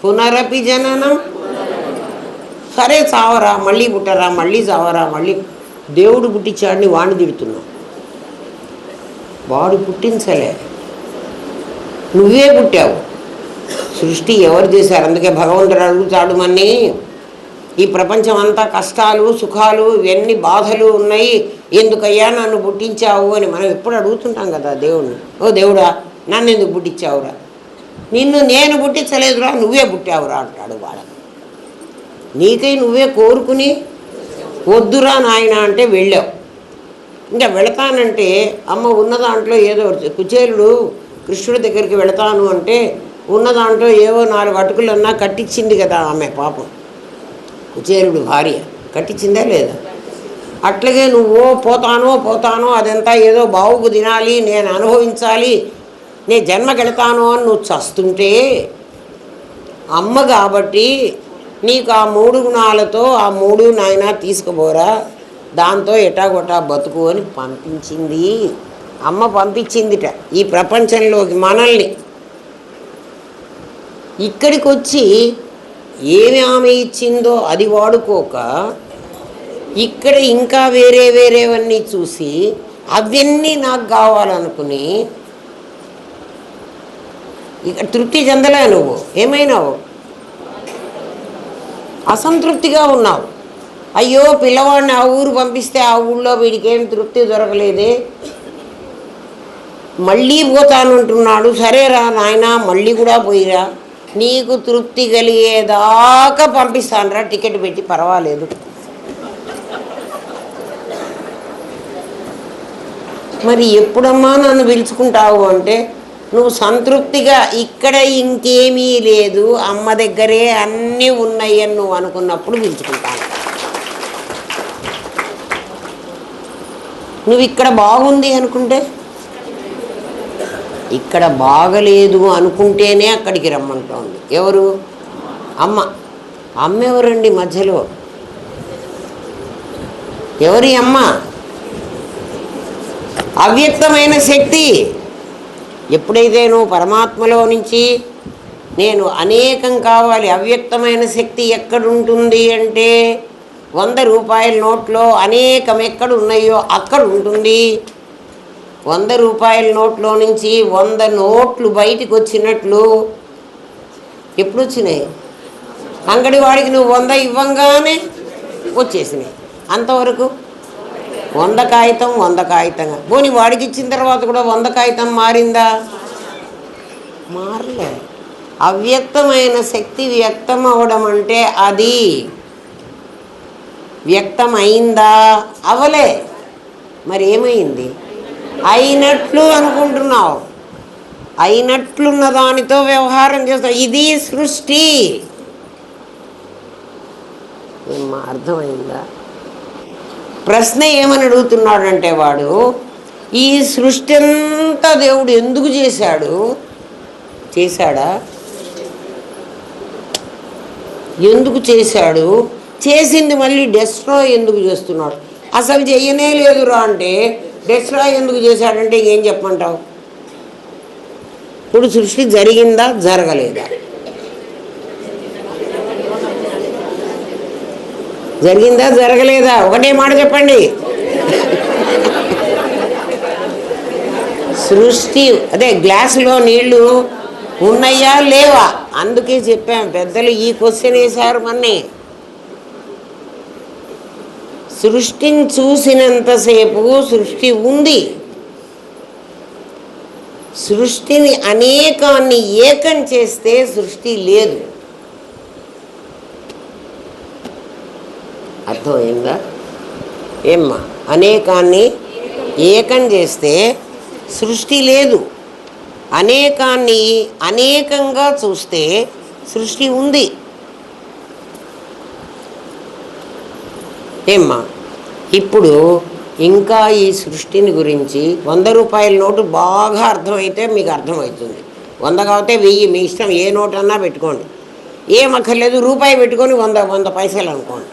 పునరపి జననం. సరే చావరా, మళ్ళీ పుట్టరా, మళ్ళీ చావరా, మళ్ళీ దేవుడు పుట్టించాడిని వాడిని తిడుతున్నావు. వాడు పుట్టించలే, నువ్వే పుట్టావు. సృష్టి ఎవరు చేశారు? అందుకే భగవంతుడు అడుగుతాడు మన్ని, ఈ ప్రపంచం అంతా కష్టాలు సుఖాలు ఇవన్నీ బాధలు ఉన్నాయి, ఎందుకయ్యా నన్ను పుట్టించావు అని మనం ఎప్పుడు అడుగుతుంటాం కదా దేవుణ్ణి. ఓ దేవుడా, నన్ను ఎందుకు పుట్టించావురా? నిన్ను నేను పుట్టించలేదురా, నువ్వే పుట్టావురా అంటాడు వాడు. నీకై నువ్వే కోరుకుని వద్దురా నాయన అంటే వెళ్ళావు. ఇంకా వెళతానంటే అమ్మ ఉన్న దాంట్లో ఏదో కుచేలుడు కృష్ణుడి దగ్గరికి వెళతాను అంటే ఉన్న దాంట్లో ఏవో 4 అటుకులన్నా కట్టించింది కదా ఆమె. పాపం కుచేలుడు భార్య కట్టించిందా లేదా? అట్లాగే నువ్వు పోతానో అదంతా ఏదో బావుకు తినాలి, నేను అనుభవించాలి, నేను జన్మకెళతాను అని నువ్వు చస్తుంటే అమ్మ కాబట్టి నీకు ఆ 3 గుణాలతో ఆ 3 నాయన తీసుకుపోరా, దాంతో ఎటాగొటా బతుకు అని పంపించింది. అమ్మ పంపించిందిట ఈ ప్రపంచంలోకి మనల్ని. ఇక్కడికి వచ్చి ఏమి ఆమె ఇచ్చిందో అది వాడుకోక ఇక్కడ ఇంకా వేరేవన్నీ చూసి అవన్నీ నాకు కావాలనుకుని ఇక తృప్తి చెందలే. నువ్వు ఏమైనావు? అసంతృప్తిగా ఉన్నావు. అయ్యో పిల్లవాడిని ఆ ఊరు పంపిస్తే ఆ ఊళ్ళో వీడికేం తృప్తి దొరకలేదే, మళ్ళీ పోతానంటున్నాడు. సరేరా నాయన మళ్ళీ కూడా పోయిరా, నీకు తృప్తి కలిగేదాకా పంపిస్తానురా, టికెట్ పెట్టి పర్వాలేదు. మరి ఎప్పుడమ్మా నన్ను పిలుచుకుంటావు అంటే, నువ్వు సంతృప్తిగా ఇక్కడ ఇంకేమీ లేదు, అమ్మ దగ్గరే అన్నీ ఉన్నాయని నువ్వు అనుకున్నప్పుడు పిలుచుకుంటాను. నువ్వు ఇక్కడ బాగుంది అనుకుంటే, ఇక్కడ బాగలేదు అనుకుంటేనే అక్కడికి రమ్మంటోంది. ఎవరు? అమ్మ. అమ్మ ఎవరండి మధ్యలో? ఎవరి అమ్మ? అవ్యక్తమైన శక్తి. ఎప్పుడైతే నువ్వు పరమాత్మలో నుంచి నేను అనేకం కావాలి, అవ్యక్తమైన శక్తి ఎక్కడుంటుంది అంటే 100 రూపాయల నోట్లో అనేకం ఎక్కడ ఉన్నాయో అక్కడ ఉంటుంది. 100 రూపాయల నోట్లో నుంచి 100 నోట్లు బయటికి వచ్చినట్లు ఎప్పుడు వచ్చినాయి? అంగడి వాడికి నువ్వు 100 ఇవ్వంగానే వచ్చేసినాయి. అంతవరకు 100 కాగితం 100 కాగితంగా. పోనీ వాడికి ఇచ్చిన తర్వాత కూడా 100 కాగితం మారిందా? మారలే. అవ్యక్తమైన శక్తి వ్యక్తం అవ్వడం అంటే అది వ్యక్తం అయిందా? అవలే. మరి ఏమైంది? అయినట్లు అనుకుంటున్నావు, అయినట్లున్న దానితో వ్యవహారం చేస్తావు. ఇది సృష్టి. ఏమా అర్థమైందా? ప్రశ్న ఏమని అడుగుతున్నాడంటే వాడు, ఈ సృష్టి అంతా దేవుడు ఎందుకు చేశాడు? చేశాడా? ఎందుకు చేశాడు? చేసింది మళ్ళీ డెస్ట్రాయ్ ఎందుకు చేస్తున్నాడు? అసలు చెయ్యనే లేదురా అంటే డెస్ట్రాయ్ ఎందుకు చేశాడంటే ఏం చెప్పమంటావు? ఇప్పుడు సృష్టి జరిగిందా జరగలేదా? జరిగిందా జరగలేదా? ఒకటే మాట చెప్పండి. సృష్టి అదే గ్లాసులో నీళ్లు ఉన్నాయా లేవా? అందుకే చెప్పాం పెద్దలు ఈ క్వశ్చన్ వేశారు మన్ని. సృష్టిని చూసినంతసేపు సృష్టి ఉంది, సృష్టిని అనేకాన్ని ఏకం చేస్తే సృష్టి లేదు. అర్థమైందా? ఏమ్మా అనేకాన్ని ఏకం చేస్తే సృష్టి లేదు. అనేకాన్ని అనేకంగా చూస్తే సృష్టి ఉంది. ఏమ్మా, ఇప్పుడు ఇంకా ఈ సృష్టిని గురించి 100 రూపాయల నోటు బాగా అర్థమైతే మీకు అర్థమవుతుంది. 100 కాకపోతే 1000, మీ ఇష్టం, ఏ నోటు అన్నా పెట్టుకోండి, ఏం అక్కర్లేదు. రూపాయి పెట్టుకొని 100 పైసలు అనుకోండి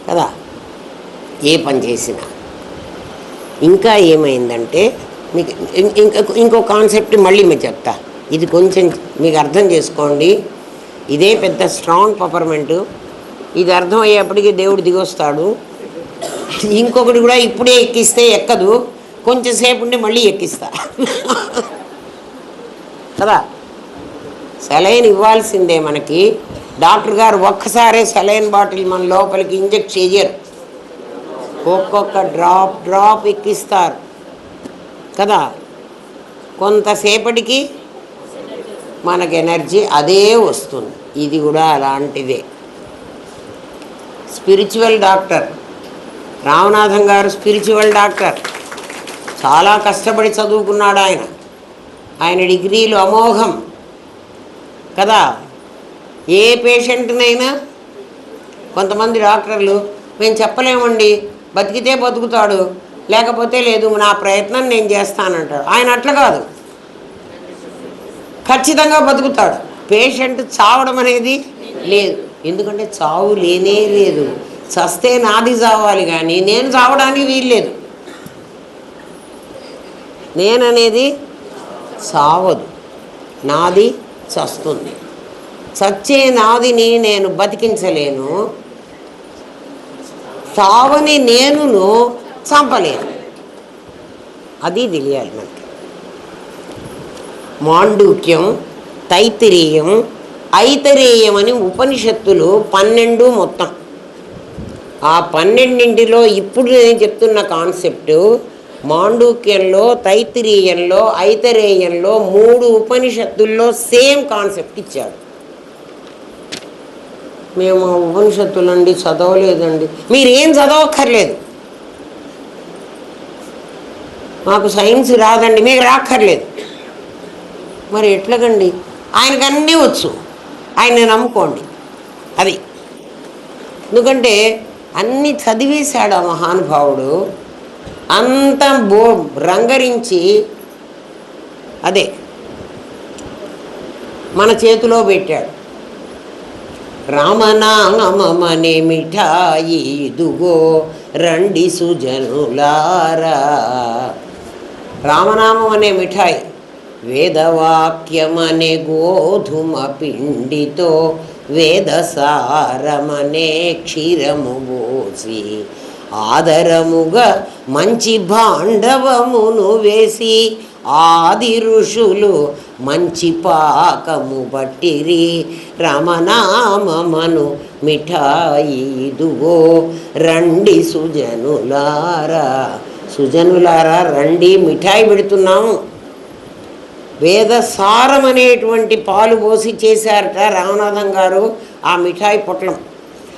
కదా, ఏ పని చేసినా. ఇంకా ఏమైందంటే మీకు ఇంకో కాన్సెప్ట్ మళ్ళీ మీకు చెప్తా, ఇది కొంచెం మీకు అర్థం చేసుకోండి. ఇదే పెద్ద స్ట్రాంగ్ పపర్మెంటు. ఇది అర్థమయ్యేప్పటికీ దేవుడు దిగొస్తాడు. ఇంకొకటి కూడా ఇప్పుడే ఎక్కిస్తే ఎక్కదు, కొంచెం సేపు ఉండి మళ్ళీ ఎక్కిస్తా కదా. సెలైన్ ఇవ్వాల్సిందే మనకి. డాక్టర్ గారు ఒక్కసారే సెలైన్ బాటిల్ మన లోపలికి ఇంజెక్ట్ చేయరు, ఒక్కొక్క డ్రాప్ ఎక్కిస్తారు కదా. కొంతసేపటికి మనకు ఎనర్జీ అదే వస్తుంది. ఇది కూడా అలాంటిదే. స్పిరిచువల్ డాక్టర్ రామనాథం గారు స్పిరిచువల్ డాక్టర్. చాలా కష్టపడి చదువుకున్నాడు ఆయన డిగ్రీలు అమోఘం కదా. ఏ పేషెంట్నైనా, కొంతమంది డాక్టర్లు మేము చెప్పలేమండి, బతికితే బతుకుతాడు, లేకపోతే లేదు, నా ప్రయత్నం నేను చేస్తానంటాడు. ఆయన అట్లా కాదు, ఖచ్చితంగా బతుకుతాడు. పేషెంట్ చావడం అనేది లేదు, ఎందుకంటే చావు లేనే లేదు. చస్తే నాది చావాలి, కానీ నేను చావడానికి వీల్లేదు. నేననేది చావదు, నాది చస్తుంది. చచ్చే నాదిని నేను బతికించలేను, చావని నేనును చంపలేను. అది తెలియాలి మనకి. మాండూక్యం, తైత్తిరీయం, ఐతరేయం అని ఉపనిషత్తులు 12 మొత్తం. ఆ 12లో ఇప్పుడు నేను చెప్తున్న కాన్సెప్టు మాండూక్యంలో, తైత్తిరీయంలో, ఐతరేయంలో 3 ఉపనిషత్తుల్లో సేమ్ కాన్సెప్ట్ ఇచ్చాడు. మేము ఆ ఉపనిషత్తులండి చదవలేదండి. మీరేం చదవక్కర్లేదు. మాకు సైన్స్ రాదండి, మీకు రాక్కర్లేదు. మరి ఎట్లాగండి? ఆయనకన్నీ వచ్చు, ఆయన్ని నమ్ముకోండి. అది ఎందుకంటే అన్నీ చదివేశాడు ఆ మహానుభావుడు. అంత రంగరించి అదే మన చేతిలో పెట్టాడు. రామనామమనే మిఠాయి ఇదుగో రండి సుజనులారా. రామనామం అనే మిఠాయి, వేదవాక్యమనే గోధుమ పిండితో వేదసారమనే క్షీరము పోసి ఆదరముగా మంచి భాండవమును వేసి ఆది ఋషులు మంచి పాకము పట్టిరి. రమనామమను మిఠాయి ఇదుగో రండి సుజనులారా. సుజనులారా రండి, మిఠాయి పెడుతున్నాము. వేదసారం అనేటువంటి పాలు పోసి చేశారట రామనాథం గారు ఆ మిఠాయి పొట్లం.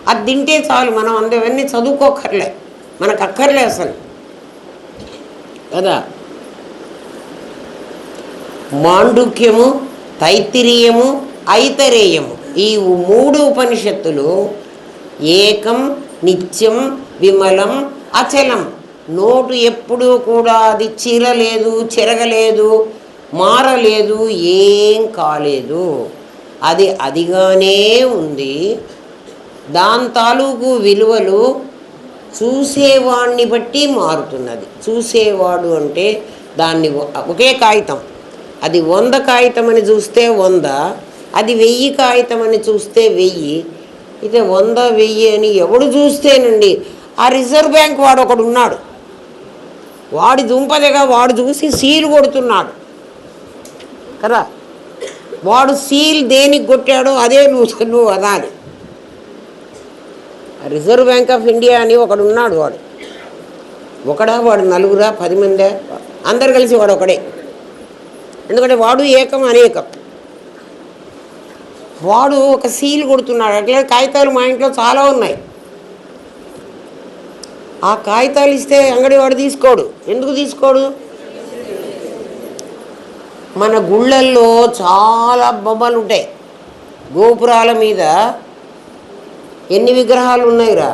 అది తింటే చాలు, మనం అందవన్నీ చదువుకోకర్లే, మనకు అక్కర్లే అసలు కదా. మాండుక్యము, తైత్తిరీయము, ఐతరేయము, ఈ 3 ఉపనిషత్తులు ఏకం, నిత్యం, విమలం, అచలం. నోటు ఎప్పుడూ కూడా అది చీరలేదు, చెరగలేదు, మారలేదు, ఏం కాలేదు. అది అదిగానే ఉంది. దాని తాలూకు విలువలు చూసేవాడిని బట్టి మారుతున్నది. చూసేవాడు అంటే దాన్ని ఒకే కాగితం, అది 100 కాగితం అని చూస్తే 100, అది 1000 కాగితం అని చూస్తే 1000. అయితే 100, 1000 అని ఎవడు చూస్తేనండి, ఆ రిజర్వ్ బ్యాంక్ వాడు ఒకడు ఉన్నాడు, వాడి దుంపదగా వాడు చూసి సీల్ కొడుతున్నాడు కదా. వాడు సీల్ దేనికి కొట్టాడో అదే నువ్వు అనాలి. రిజర్వ్ బ్యాంక్ ఆఫ్ ఇండియా అని ఒకడు ఉన్నాడు. వాడు వాడు 4, 10 మందే, అందరు కలిసి వాడు ఒకడే. ఎందుకంటే వాడు ఏకం అనేకం. వాడు ఒక సీల్ కొడుతున్నాడు. అట్లా కాగితాలు మా ఇంట్లో చాలా ఉన్నాయి. ఆ కాగితాలు ఇస్తే అంగడి వాడు తీసుకోడు. ఎందుకు తీసుకోడు? మన గుళ్ళల్లో చాలా బొమ్మలు ఉంటాయి. గోపురాల మీద ఎన్ని విగ్రహాలు ఉన్నాయిరా?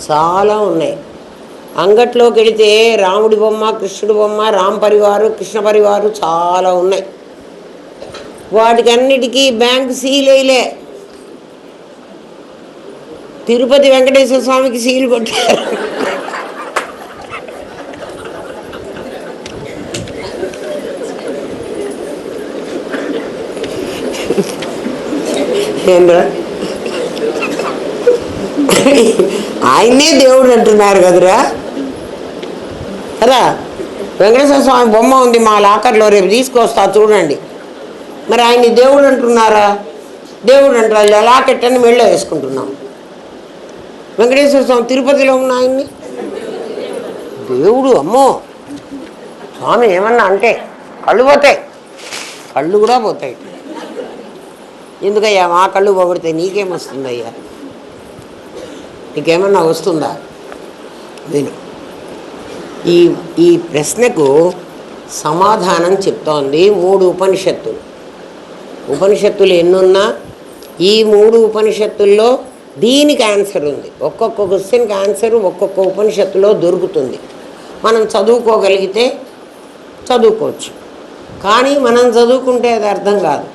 చాలా ఉన్నాయి. అంగట్లోకి వెళితే రాముడి బొమ్మ, కృష్ణుడి బొమ్మ, రామ్ పరివారు, కృష్ణ పరివారు చాలా ఉన్నాయి. వాటికి అన్నిటికీ బ్యాంకు సీలేలే. తిరుపతి వెంకటేశ్వర స్వామికి సీలు కొట్టారు. ఆయన్నే దేవుడు అంటున్నారు కదరా కదా. వెంకటేశ్వర స్వామి బొమ్మ ఉంది మా లాకర్లో, రేపు తీసుకొస్తా చూడండి. మరి ఆయన్ని దేవుడు అంటున్నారా? దేవుడు అంటారు. లాకెట్ అని మెళ్ళో వేసుకుంటున్నాం. వెంకటేశ్వర స్వామి తిరుపతిలో ఉన్న ఆయన్ని దేవుడు. అమ్మో స్వామి ఏమన్నా అంటే కళ్ళు పోతాయి, కళ్ళు కూడా పోతాయి. ఎందుకయ్యా మా కళ్ళు పోగొడితే నీకేమొస్తుందయ్యా? నీకేమన్నా వస్తుందా? విను. ఈ ప్రశ్నకు సమాధానం చెప్తోంది 3 ఉపనిషత్తులు. ఉపనిషత్తులు ఎన్నున్నా ఈ 3 ఉపనిషత్తుల్లో దీనికి ఆన్సర్ ఉంది. ఒక్కొక్క క్వశ్చన్కి ఆన్సర్ ఒక్కొక్క ఉపనిషత్తులో దొరుకుతుంది. మనం చదువుకోగలిగితే చదువుకోవచ్చు, కానీ మనం చదువుకుంటే అది అర్థం కాదు.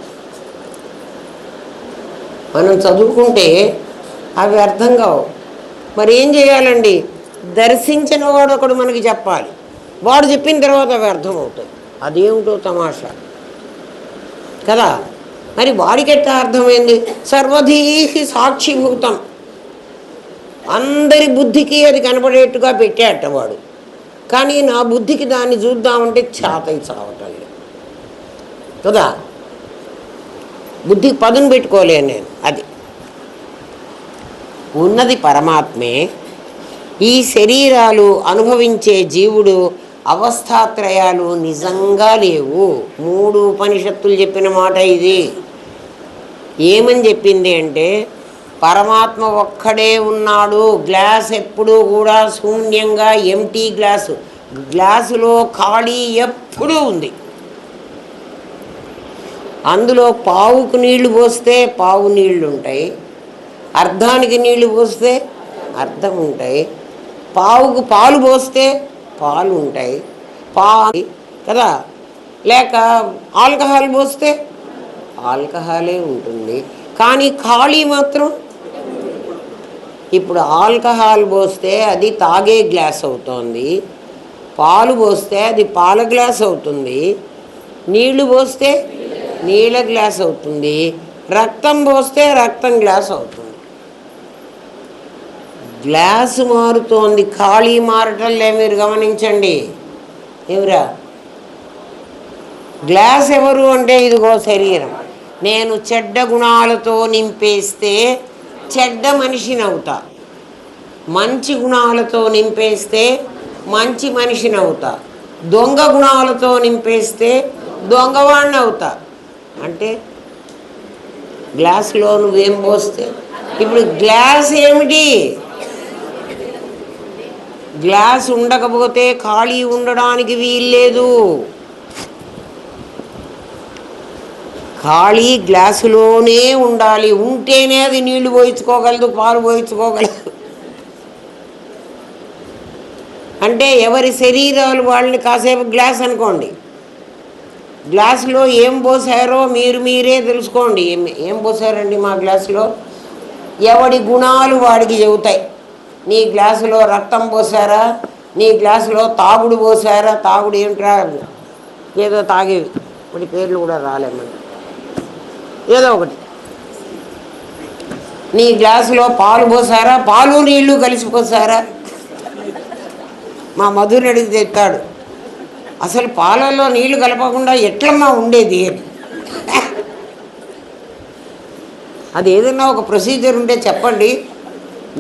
మనం చదువుకుంటే అవి అర్థం కావు. మరి ఏం చేయాలండి? దర్శించిన వాడు ఒకడు మనకి చెప్పాలి. వాడు చెప్పిన తర్వాత అవి అర్థమవుతుంది. అదేమిటో తమాషా కదా. మరి వాడికి ఎట్లా అర్థమైంది? సర్వధీ సాక్షిభూతం, అందరి బుద్ధికి అది కనపడేట్టుగా పెట్టేట వాడు. కానీ నా బుద్ధికి దాన్ని చూద్దామంటే చాతై చావటం లేదు కదా. బుద్ధికి పదును పెట్టుకోలేను నేను. అది ఉన్నది పరమాత్మే. ఈ శరీరాలు అనుభవించే జీవుడు అవస్థాత్రయాలు నిజంగా లేవు. 3 ఉపనిషత్తులు చెప్పిన మాట ఇది. ఏమని చెప్పింది అంటే పరమాత్మ ఒక్కడే ఉన్నాడు. గ్లాస్ ఎప్పుడూ కూడా శూన్యంగా ఎంటీ గ్లాసు, గ్లాసులో ఖాళీ ఎప్పుడూ ఉంది. అందులో పావుకు నీళ్లు పోస్తే పావు నీళ్లు ఉంటాయి, అర్ధానికి నీళ్లు పోస్తే అర్థం ఉంటాయి, పావుకు పాలు పోస్తే పాలు ఉంటాయి, కదా. లేక ఆల్కహాల్ పోస్తే ఆల్కహాలే ఉంటుంది, కానీ ఖాళీ మాత్రం. ఇప్పుడు ఆల్కహాల్ పోస్తే అది తాగే గ్లాస్ అవుతుంది, పాలు పోస్తే అది పాల గ్లాస్ అవుతుంది, నీళ్లు పోస్తే నీళ్ళ గ్లాస్ అవుతుంది, రక్తం పోస్తే రక్తం గ్లాస్ అవుతుంది. గ్లాసు మారుతోంది, ఖాళీ మారటంలే. మీరు గమనించండి. ఎవరా గ్లాస్ ఎవరు అంటే ఇదిగో శరీరం. నేను చెడ్డ గుణాలతో నింపేస్తే చెడ్డ మనిషిని అవుతా, మంచి గుణాలతో నింపేస్తే మంచి మనిషిని అవుతా, దొంగ గుణాలతో నింపేస్తే దొంగవాడిని అవుతా. అంటే గ్లాసులో నువ్వేం పోస్తే. ఇప్పుడు గ్లాస్ ఏమిటి? గ్లాస్ ఉండకపోతే ఖాళీ ఉండడానికి వీల్లేదు. ఖాళీ గ్లాసులోనే ఉండాలి, ఉంటేనే అది నీళ్లు పోయించుకోగలదు, పాలు పోయించుకోగలదు. అంటే ఎవరి శరీరాలు వాళ్ళని కాసేపు గ్లాస్ అనుకోండి. గ్లాసులో ఏం పోసారో మీరే తెలుసుకోండి. ఏం పోసారండి మా గ్లాసులో? ఎవడి గుణాలు వాడికి చెబుతాయి. నీ గ్లాసులో రక్తం పోసారా, నీ గ్లాసులో తాగుడు పోసారా? తాగుడు ఏమిట్రా, ఏదో తాగేవి, వాటి పేర్లు కూడా రాలేమని, ఏదో ఒకటి. నీ గ్లాసులో పాలు పోసారా, పాలు నీళ్లు కలిసి పోసారా? మా మధుని అడిగి తెస్తాడు, అసలు పాలల్లో నీళ్లు కలపకుండా ఎట్లమ్మా ఉండేది అని. అది ఏదైనా ఒక ప్రొసీజర్ ఉంటే చెప్పండి.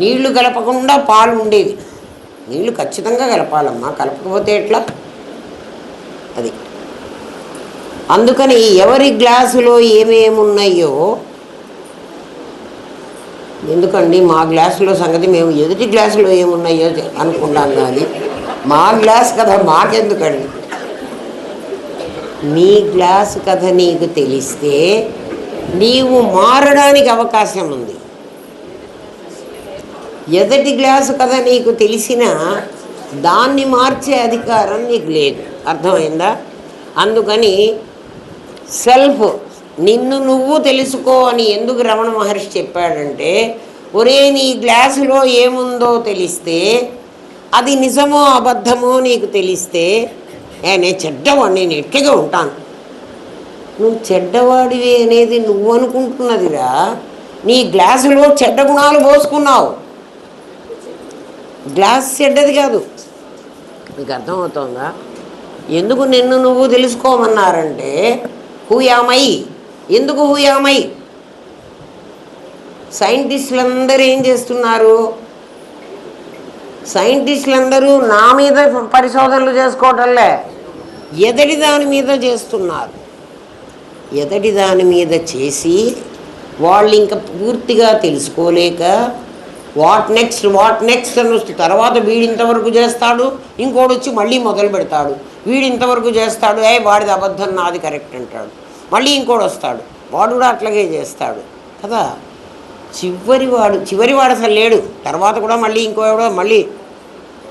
నీళ్లు కలపకుండా పాలు ఉండేది. నీళ్లు ఖచ్చితంగా కలపాలమ్మా, కలపకపోతే ఎట్లా? అది అందుకని ఎవరి గ్లాసులో ఏమేమున్నాయో ఎందుకండి మా గ్లాసులో సంగతి మేము ఎదుటి గ్లాసులో ఏమున్నాయో అనుకుంటాం, కానీ మా గ్లాస్ కథ మాకెందుకండి. నీ గ్లాసు కథ నీకు తెలిస్తే నీవు మారడానికి అవకాశం ఉంది. ఎదటి గ్లాసు కథ నీకు తెలిసినా దాన్ని మార్చే అధికారం నీకు లేదు. అర్థమైందా? అందుకని సెల్ఫ్, నిన్ను నువ్వు తెలుసుకో అని ఎందుకు రమణ మహర్షి చెప్పాడంటే, ఒరే నీ గ్లాసులో ఏముందో తెలిస్తే, అది నిజమో అబద్ధమో నీకు తెలిస్తే, నేను చెడ్డవాడిని, నేను ఎట్టిగా ఉంటాను. నువ్వు చెడ్డవాడివి అనేది నువ్వు అనుకుంటున్నదిరా, నీ గ్లాసులో చెడ్డ గుణాలు పోసుకున్నావు. గ్లాస్ చెడ్డది కాదు. మీకు అర్థమవుతుందా? ఎందుకు నిన్ను నువ్వు తెలుసుకోమన్నారంటే, హూయామై. ఎందుకు హూయామై? సైంటిస్టులందరూ ఏం చేస్తున్నారు? సైంటిస్టులందరూ నా మీద పరిశోధనలు చేసుకోవటంలే, ఎదటి దాని మీద చేస్తున్నారు. ఎదటి దాని మీద చేసి వాళ్ళు ఇంకా పూర్తిగా తెలుసుకోలేక వాట్ నెక్స్ట్ అని వస్తుంది. తర్వాత వీడింతవరకు చేస్తాడు, ఇంకోటి వచ్చి మళ్ళీ మొదలు పెడతాడు. వీడింతవరకు చేస్తాడు, వాడిది అబద్ధం నాది కరెక్ట్ అంటాడు. మళ్ళీ ఇంకోటి వస్తాడు, వాడు కూడా అట్లాగే చేస్తాడు కదా. చివరివాడు అసలు లేడు. తర్వాత కూడా మళ్ళీ ఇంకోడో, మళ్ళీ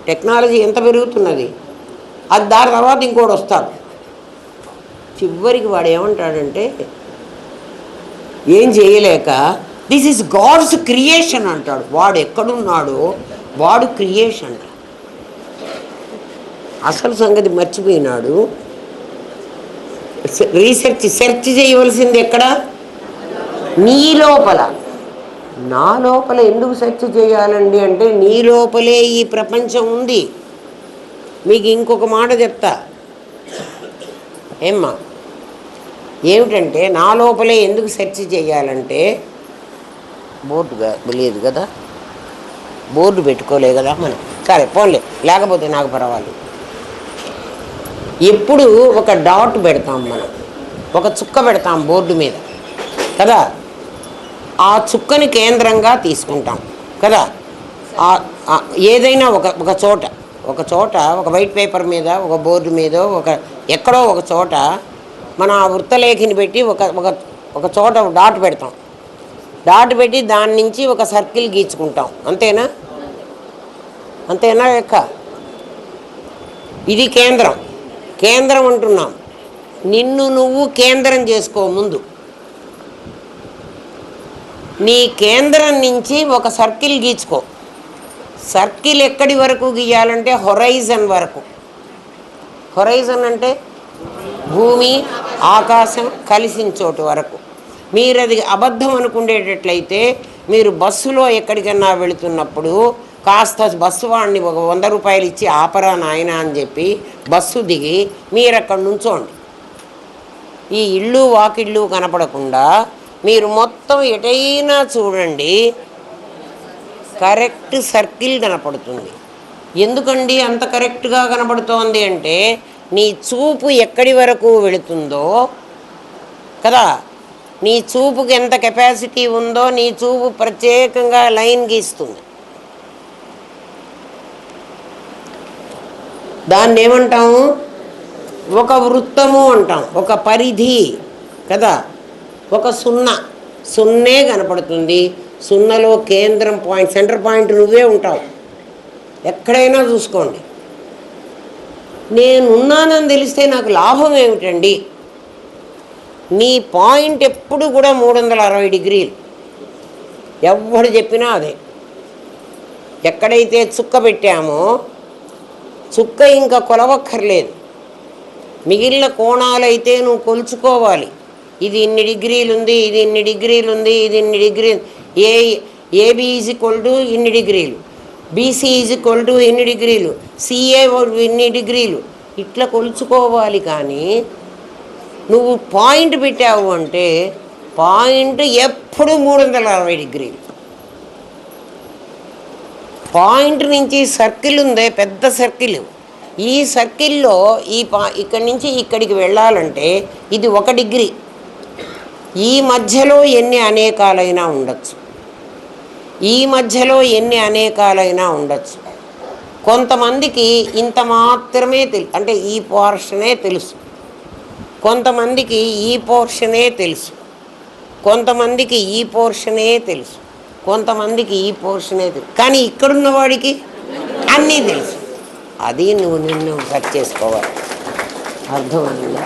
టెక్నాలజీ ఎంత పెరుగుతున్నది, అది దాని తర్వాత ఇంకోటి వస్తాడు. చివరికి వాడు ఏమంటాడంటే, ఏం చేయలేక దిస్ ఈజ్ గాడ్స్ క్రియేషన్ అంటాడు. వాడు ఎక్కడున్నాడో వాడు క్రియేషన్. అసలు సంగతి మర్చిపోయినాడు. సెర్చ్ చేయవలసింది ఎక్కడ? నీ లోపల. నా లోపల ఎందుకు సెర్చ్ చేయాలండి అంటే, నీ లోపలే ఈ ప్రపంచం ఉంది. మీకు ఇంకొక మాట చెప్తా ఏమ్మా, ఏమిటంటే నా లోపలే ఎందుకు సెర్చ్ చేయాలంటే, బోర్డుగా లేదు కదా, బోర్డు పెట్టుకోలే కదా మనం. సరే పోన్లే, లేకపోతే నాకు పర్వాలేదు. ఎప్పుడు ఒక డాట్ పెడతాం మనం, ఒక చుక్క పెడతాం బోర్డు మీద కదా, ఆ చుక్కని కేంద్రంగా తీసుకుంటాం కదా. ఏదైనా ఒక చోట ఒక వైట్ పేపర్ మీద, ఒక బోర్డు మీద, ఎక్కడో ఒక చోట మన వృత్తలేఖిని పెట్టి ఒక చోట డాట్ పెడతాం. డాట్ పెట్టి దాని నుంచి ఒక సర్కిల్ గీచుకుంటాం. అంతేనా లెక్క? ఇది కేంద్రం అంటున్నాం. నిన్ను నువ్వు కేంద్రం చేసుకో ముందు. నీ కేంద్రం నుంచి ఒక సర్కిల్ గీచుకో. సర్కిల్ ఎక్కడి వరకు గీయాలంటే హొరైజన్ వరకు. హొరైజన్ అంటే భూమి ఆకాశం కలిసిన చోటు వరకు. మీరు అది అబద్ధం అనుకునేటట్లయితే, మీరు బస్సులో ఎక్కడికన్నా వెళుతున్నప్పుడు కాస్త బస్సు వాడిని ఒక 100 రూపాయలు ఇచ్చి ఆపరా నాయన అని చెప్పి బస్సు దిగి మీరు అక్కడ నుంచోండి. ఈ ఇళ్ళు వాకిళ్ళు కనపడకుండా మీరు మొత్తం ఎటైనా చూడండి, కరెక్ట్ సర్కిల్ కనపడుతుంది. ఎందుకండి అంత కరెక్ట్గా కనపడుతోంది అంటే, నీ చూపు ఎక్కడి వరకు వెళుతుందో కదా, నీ చూపుకి ఎంత కెపాసిటీ ఉందో నీ చూపు ప్రత్యేకంగా లైన్ గీస్తుంది. దాన్ని ఏమంటాము? ఒక వృత్తము అంటాం, ఒక పరిధి కదా. ఒక సున్నే కనపడుతుంది. సున్నలో కేంద్రం పాయింట్, సెంటర్ పాయింట్ నువ్వే ఉంటావు. ఎక్కడైనా చూసుకోండి. నేనున్నానని తెలిస్తే నాకు లాభం ఏమిటండి? నీ పాయింట్ ఎప్పుడు కూడా 360 డిగ్రీలు. ఎవడు చెప్పినా అదే. ఎక్కడైతే చుక్క పెట్టామో చుక్క ఇంకా కొలవక్కర్లేదు. మిగిలిన కోణాలైతే నువ్వు కొలుచుకోవాలి. ఇది ఇన్ని డిగ్రీలు ఉంది, ఇది ఇన్ని డిగ్రీలు ఉంది, ఇది ఇన్ని డిగ్రీలు. ఏబి ఈజ్ ఈక్వల్ టు ఇన్ని డిగ్రీలు, బీసీ ఈజ్ ఈక్వల్ టు ఇన్ని డిగ్రీలు, సిఏ ఇన్ని డిగ్రీలు, ఇట్లా కొలుచుకోవాలి. కానీ నువ్వు పాయింట్ పెట్టావు అంటే పాయింట్ ఎప్పుడు 360 డిగ్రీలు. పాయింట్ నుంచి సర్కిల్ ఉందే, పెద్ద సర్కిల్. ఈ సర్కిల్లో ఇక్కడి నుంచి ఇక్కడికి వెళ్ళాలంటే ఇది 1 డిగ్రీ. ఈ మధ్యలో ఎన్ని అనేకాలైనా ఉండొచ్చు. ఈ మధ్యలో ఎన్ని అనేకాలైనా ఉండొచ్చు. కొంతమందికి ఇంత మాత్రమే అంటే ఈ పోర్షనే తెలుసు, కొంతమందికి ఈ పోర్షనే తెలుసు, కొంతమందికి ఈ పోర్షనే తెలుసు, కొంతమందికి ఈ పోర్షనే తెలుసు. కానీ ఇక్కడున్న వాడికి అన్నీ తెలుసు. అది నిన్ను సెర్చ్ చేసుకోవాలి. అర్థమైందా?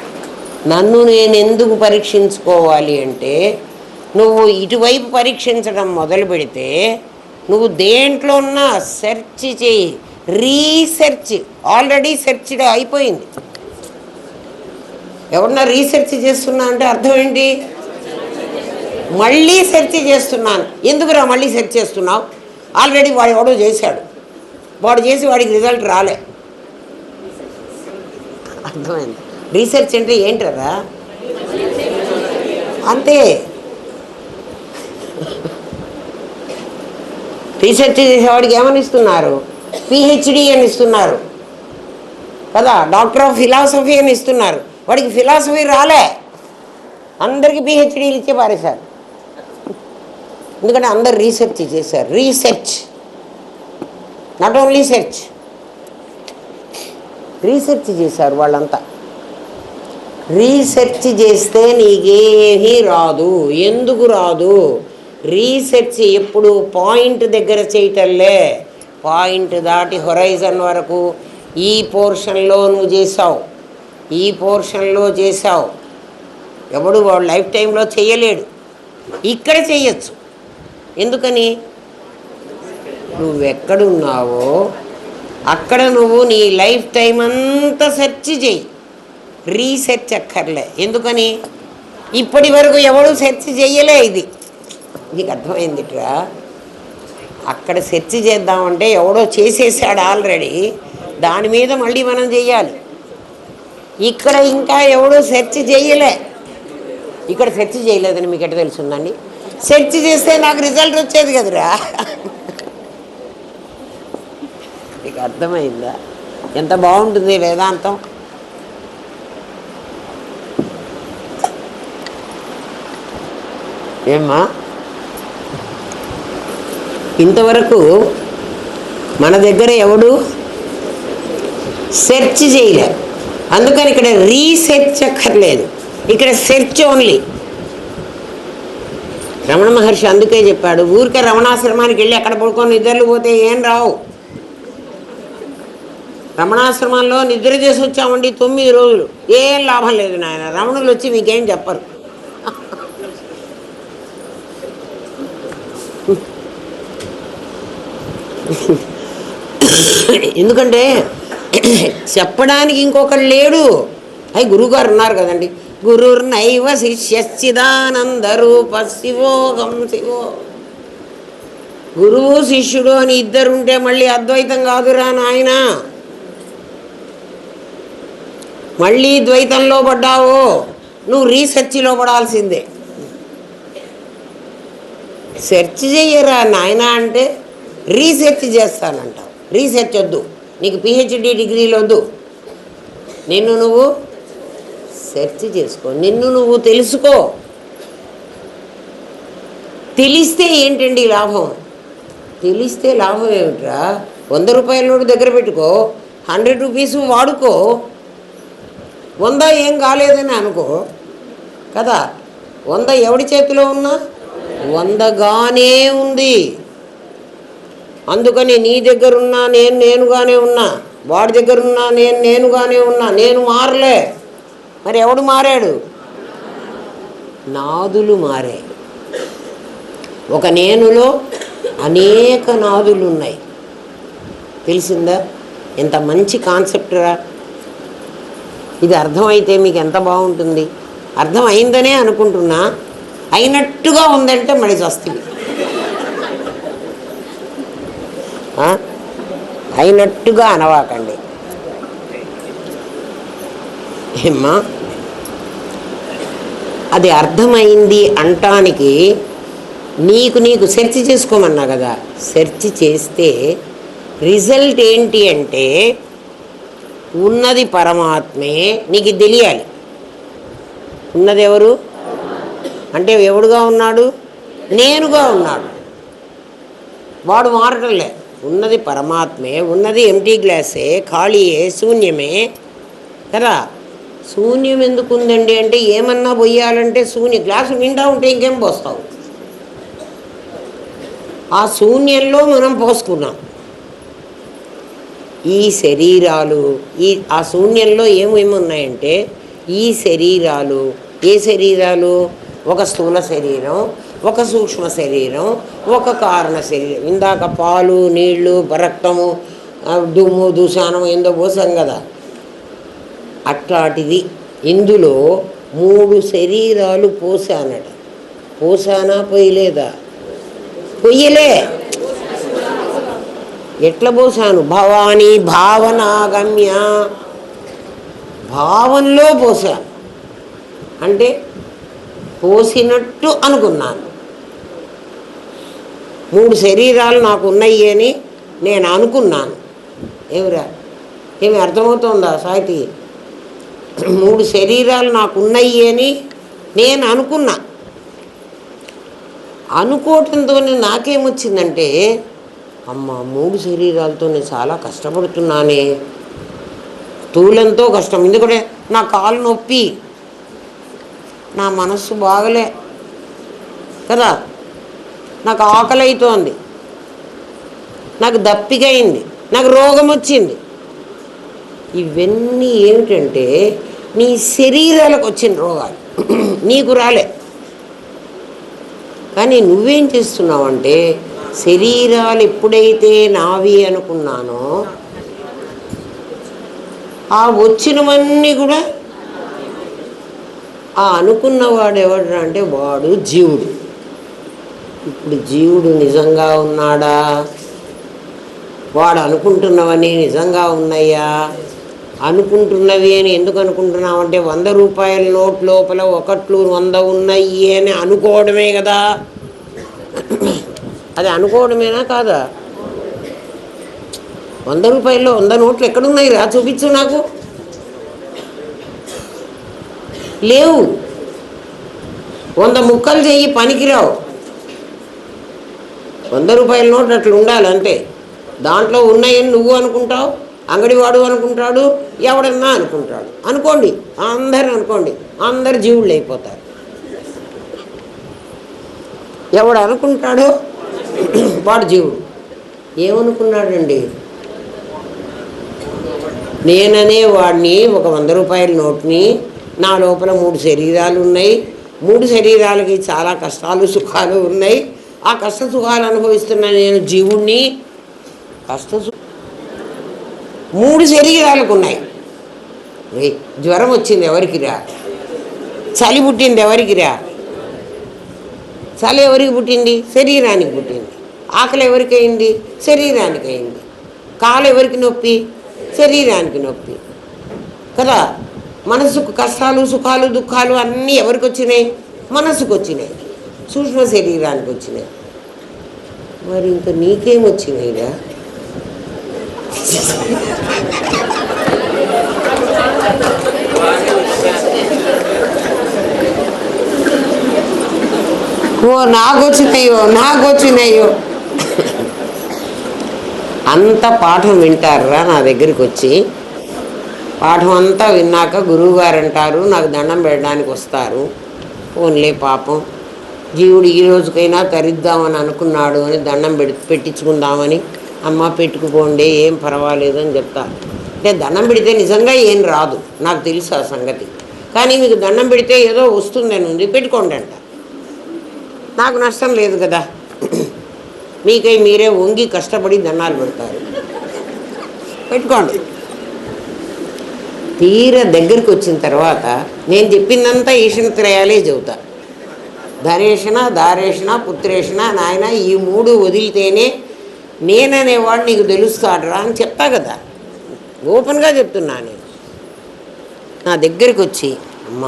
నన్ను నేను ఎందుకు పరీక్షించుకోవాలి అంటే, నువ్వు ఇటువైపు పరీక్షించడం మొదలు పెడితే నువ్వు దేంట్లో ఉన్నా సెర్చ్ చేయి. రీసెర్చ్ ఆల్రెడీ సెర్చ్డ్ అయిపోయింది. ఎవరన్నా రీసెర్చ్ చేస్తున్నా అంటే అర్థం ఏంటి? మళ్ళీ సెర్చ్ చేస్తున్నాను. ఎందుకురా మళ్ళీ సెర్చ్ చేస్తున్నావు? ఆల్రెడీ వాడు ఎవడో చేశాడు, వాడు చేసి వాడికి రిజల్ట్ రాలే. అర్థమైంది? రీసెర్చ్ అంటే ఏంటరా? అంతే. రీసెర్చ్ చేసేవాడికి ఏమని ఇస్తున్నారు? పిహెచ్డి అని ఇస్తున్నారు కదా, డాక్టర్ ఆఫ్ ఫిలాసఫీ అని ఇస్తున్నారు. వాడికి ఫిలాసఫీ రాలే, అందరికీ పిహెచ్డీలు ఇచ్చే పారేశారు. ఎందుకంటే అందరు రీసెర్చ్ చేశారు. Research, not only search, research చేశారు వాళ్ళంతా. రీసెర్చ్ చేస్తే నీకేమీ రాదు. ఎందుకు రాదు? రీసెర్చ్ ఎప్పుడు పాయింట్ దగ్గర చేయటంలే, పాయింట్ దాటి హొరైజన్ వరకు ఈ పోర్షన్లో నువ్వు చేసావు, ఈ పోర్షన్లో చేసావు. ఎవడు వాడు లైఫ్ టైంలో చేయలేడు, ఇక్కడ చేయొచ్చు. ఎందుకని? నువ్వెక్కడున్నావో అక్కడ నువ్వు నీ లైఫ్ టైం అంతా సెర్చ్ చేయి. రీసెర్చ్ అక్కర్లే. ఎందుకని? ఇప్పటి వరకు ఎవడు సెర్చ్ చేయలే. ఇది నీకు అర్థమైందిట్రా? అక్కడ సెర్చ్ చేద్దామంటే ఎవడో చేసేసాడు ఆల్రెడీ, దాని మీద మళ్ళీ మనం చెయ్యాలి. ఇక్కడ ఇంకా ఎవడో సెర్చ్ చేయలే. ఇక్కడ సెర్చ్ చేయలేదని మీకు ఎట్లా తెలుసుందండి? సెర్చ్ చేస్తే నాకు రిజల్ట్ వచ్చేది కదరా. నీకు అర్థమైందా? ఎంత బాగుంటుంది వేదాంతం. ఏమ్మా, ఇంతవరకు మన దగ్గర ఎవడు సెర్చ్ చేయలే. అందుకని ఇక్కడ రీసెర్చ్ అక్కర్లేదు, ఇక్కడ సెర్చ్ ఓన్లీ. రమణ మహర్షి అందుకే చెప్పాడు, ఊరికే రమణాశ్రమానికి వెళ్ళి అక్కడ పడుకొని నిద్రలు పోతే ఏం రావు. రమణాశ్రమంలో నిద్ర చేసి వచ్చామండి 9 రోజులు, ఏం లాభం లేదు నాయన. రమణులు వచ్చి మీకేం చెప్పరు. ఎందుకంటే చెప్పడానికి ఇంకొకరు లేడు. అవి గురువుగారు ఉన్నారు కదండి. గురుర్నైవ శిష్యచ్చిదానంద రూప శివోగం శివో. గురువు శిష్యుడు అని ఇద్దరుంటే మళ్ళీ అద్వైతం కాదురా నాయన. మళ్ళీ ద్వైతంలో పడ్డావు, నువ్వు రీసెర్చ్లో పడాల్సిందే. సెర్చ్ చెయ్యరా నాయన అంటే రీసెర్చ్ చేస్తానంటావు. రీసెర్చ్ వద్దు, నీకు పిహెచ్డి డిగ్రీలు వద్దు. నిన్ను నువ్వు సెర్చ్ చేసుకో, నిన్ను నువ్వు తెలుసుకో. తెలిస్తే ఏంటండి లాభం? తెలిస్తే లాభం ఏమిట్రా? 100 రూపాయల నోటు దగ్గర పెట్టుకో, 100 రూపీస్ వాడుకో. 100 ఏం కాలేదని అనుకో కదా. 100 ఎవడి చేతిలో ఉన్నా 100గానే ఉంది. అందుకని నీ దగ్గరున్నా నేనుగానే ఉన్నా, వాడి దగ్గరున్నా నేనుగానే ఉన్నా. నేను మారలే. మరి ఎవడు మారాడు? నాదులు మారే. ఒక నేనులో అనేక నాదులు ఉన్నాయి. తెలిసిందా? ఎంత మంచి కాన్సెప్ట్ రా ఇది. అర్థమైతే మీకు ఎంత బాగుంటుంది. అర్థం అయిందనే అనుకుంటున్నా, అయినట్టుగా ఉందంటే మళ్ళీ వస్తుంది. అయినట్టుగా అనవాకండి. ఏమ్మా, అది అర్థమైంది అంటానికి నీకు సెర్చ్ చేసుకోమన్నా కదా. సెర్చ్ చేస్తే రిజల్ట్ ఏంటి అంటే ఉన్నది పరమాత్మే, నీకు తెలియాలి. ఉన్నది ఎవరు అంటే ఎవడుగా ఉన్నాడు? నేనుగా ఉన్నాడు. వాడు మారటంలే. ఉన్నది పరమాత్మే, ఉన్నది ఎంటీ గ్లాసే, ఖాళీయే, శూన్యమే కదా. శూన్యం ఎందుకు ఉందండి అంటే ఏమన్నా పోయాలంటే గ్లాసు నిండా ఉంటే ఇంకేం పోస్తావు? ఆ శూన్యంలో మనం పోసుకున్నాం ఈ శరీరాలు. ఆ శూన్యంలో ఏమేమి ఉన్నాయంటే ఈ శరీరాలు. ఏ శరీరాలు? ఒక స్థూల శరీరం, ఒక సూక్ష్మ శరీరం, ఒక కారణ శరీరం. ఇందాక పాలు, నీళ్లు, రక్తము, దుమ్ము, దుశానం ఏందో పోసాం కదా, అట్లాంటిది. ఇందులో 3 శరీరాలు పోసానట. పోసానా పోయలేదా? పొయ్యలే. ఎట్లా పోసాను? భవానీ భావనాగమ్య, భావంలో పోసాను. అంటే పోసినట్టు అనుకున్నాను. 3 శరీరాలు నాకు ఉన్నాయి అని నేను అనుకున్నాను. ఏమి అర్థమవుతుందా సాహితీ? 3 శరీరాలు నాకు ఉన్నాయి అని నేను అనుకున్నా. అనుకోవటంతో నాకేమొచ్చిందంటే, అమ్మ 3 శరీరాలతో నేను చాలా కష్టపడుతున్నానే. స్థూలంతో కష్టం, ఎందుకంటే నా కాలు నొప్పి, నా మనస్సు బాగలే కదా, నాకు ఆకలి అవుతోంది, నాకు దప్పిక అయింది, నాకు రోగం వచ్చింది. ఇవన్నీ ఏమిటంటే నీ శరీరాలకు వచ్చిన రోగాలు, నీకు రాలే. కానీ నువ్వేం చేస్తున్నావంటే శరీరాలు ఎప్పుడైతే నావి అనుకున్నానో ఆ వచ్చినవన్నీ కూడా ఆ అనుకున్నవాడు ఎవడు అంటే వాడు జీవుడు. ఇప్పుడు జీవుడు నిజంగా ఉన్నాడా? వాడు అనుకుంటున్నవన్నీ నిజంగా ఉన్నాయా? అనుకుంటున్నవి అని ఎందుకు అనుకుంటున్నామంటే 100 రూపాయల నోట్ లోపల 100 ఉన్నాయి అని అనుకోవడమే కదా. అది అనుకోవడమేనా కాదా? 100 రూపాయల్లో 100 నోట్లు ఎక్కడున్నాయి రా, చూపించు నాకు. లేవు. 100 ముక్కలు చెయ్యి, పనికిరావు. 100 రూపాయల నోట్ అట్లా ఉండాలంటే దాంట్లో ఉన్నాయని నువ్వు అనుకుంటావు, అంగడివాడు అనుకుంటాడు, ఎవడన్నా అనుకుంటాడు. అనుకోండి, అందరు అనుకోండి, అందరు జీవుళ్ళు అయిపోతారు. ఎవడు అనుకుంటాడో వాడు జీవుడు. ఏమనుకున్నాడండి? నేననే వాడిని ఒక 100 రూపాయల నోట్ని, నా లోపల 3 శరీరాలు ఉన్నాయి, 3 శరీరాలకి చాలా కష్టాలు సుఖాలు ఉన్నాయి, ఆ కష్ట సుఖాలు అనుభవిస్తున్న నేను జీవుణ్ణి. 3 శరీరాలకు ఉన్నాయి. జ్వరం వచ్చింది ఎవరికిరా? చలి పుట్టింది ఎవరికిరా? చలి ఎవరికి పుట్టింది? శరీరానికి పుట్టింది. ఆకలి ఎవరికి అయింది? శరీరానికి అయింది. కాలు ఎవరికి నొప్పి? శరీరానికి నొప్పి కదా. మనసుకు కష్టాలు సుఖాలు దుఃఖాలు అన్నీ ఎవరికి వచ్చినాయి? మనసుకు వచ్చినాయి, సూక్ష్మ శరీరానికి వచ్చినాయి. మరి ఇంకా నీకేమొచ్చినాయిరా? ఓ నాకొచ్చినాయో అంత పాఠం వింటారా నా దగ్గరికి వచ్చి? పాఠం అంతా విన్నాక గురువుగారు అంటారు, నాకు దండం పెట్టడానికి వస్తారు. ఓన్లే పాపం జీవుడు ఈ రోజుకైనా తరిద్దామని అనుకున్నాడు అని దండం పెట్టించుకుందామని, అమ్మ పెట్టుకుపోండి ఏం పర్వాలేదు అని చెప్తా. అంటే దండం పెడితే నిజంగా ఏం రాదు, నాకు తెలుసు ఆ సంగతి. కానీ మీకు దండం పెడితే ఏదో వస్తుందని ఉంది, పెట్టుకోండి అంట. నాకు నష్టం లేదు కదా. మీకై మీరే వంగి కష్టపడి దండాలు పెడతారు, పెట్టుకోండి. తీర దగ్గరికి వచ్చిన తర్వాత నేను చెప్పిందంతా ఈశనత్రయాలే చెబుతా. ధనేషణ, దారేషణ, పుత్రేషణ, నాయన ఈ 3 వదిలితేనే నేననేవాడు నీకు తెలుస్తాడురా అని చెప్తా కదా. ఓపెన్గా చెప్తున్నా. నేను నా దగ్గరికి వచ్చి, అమ్మ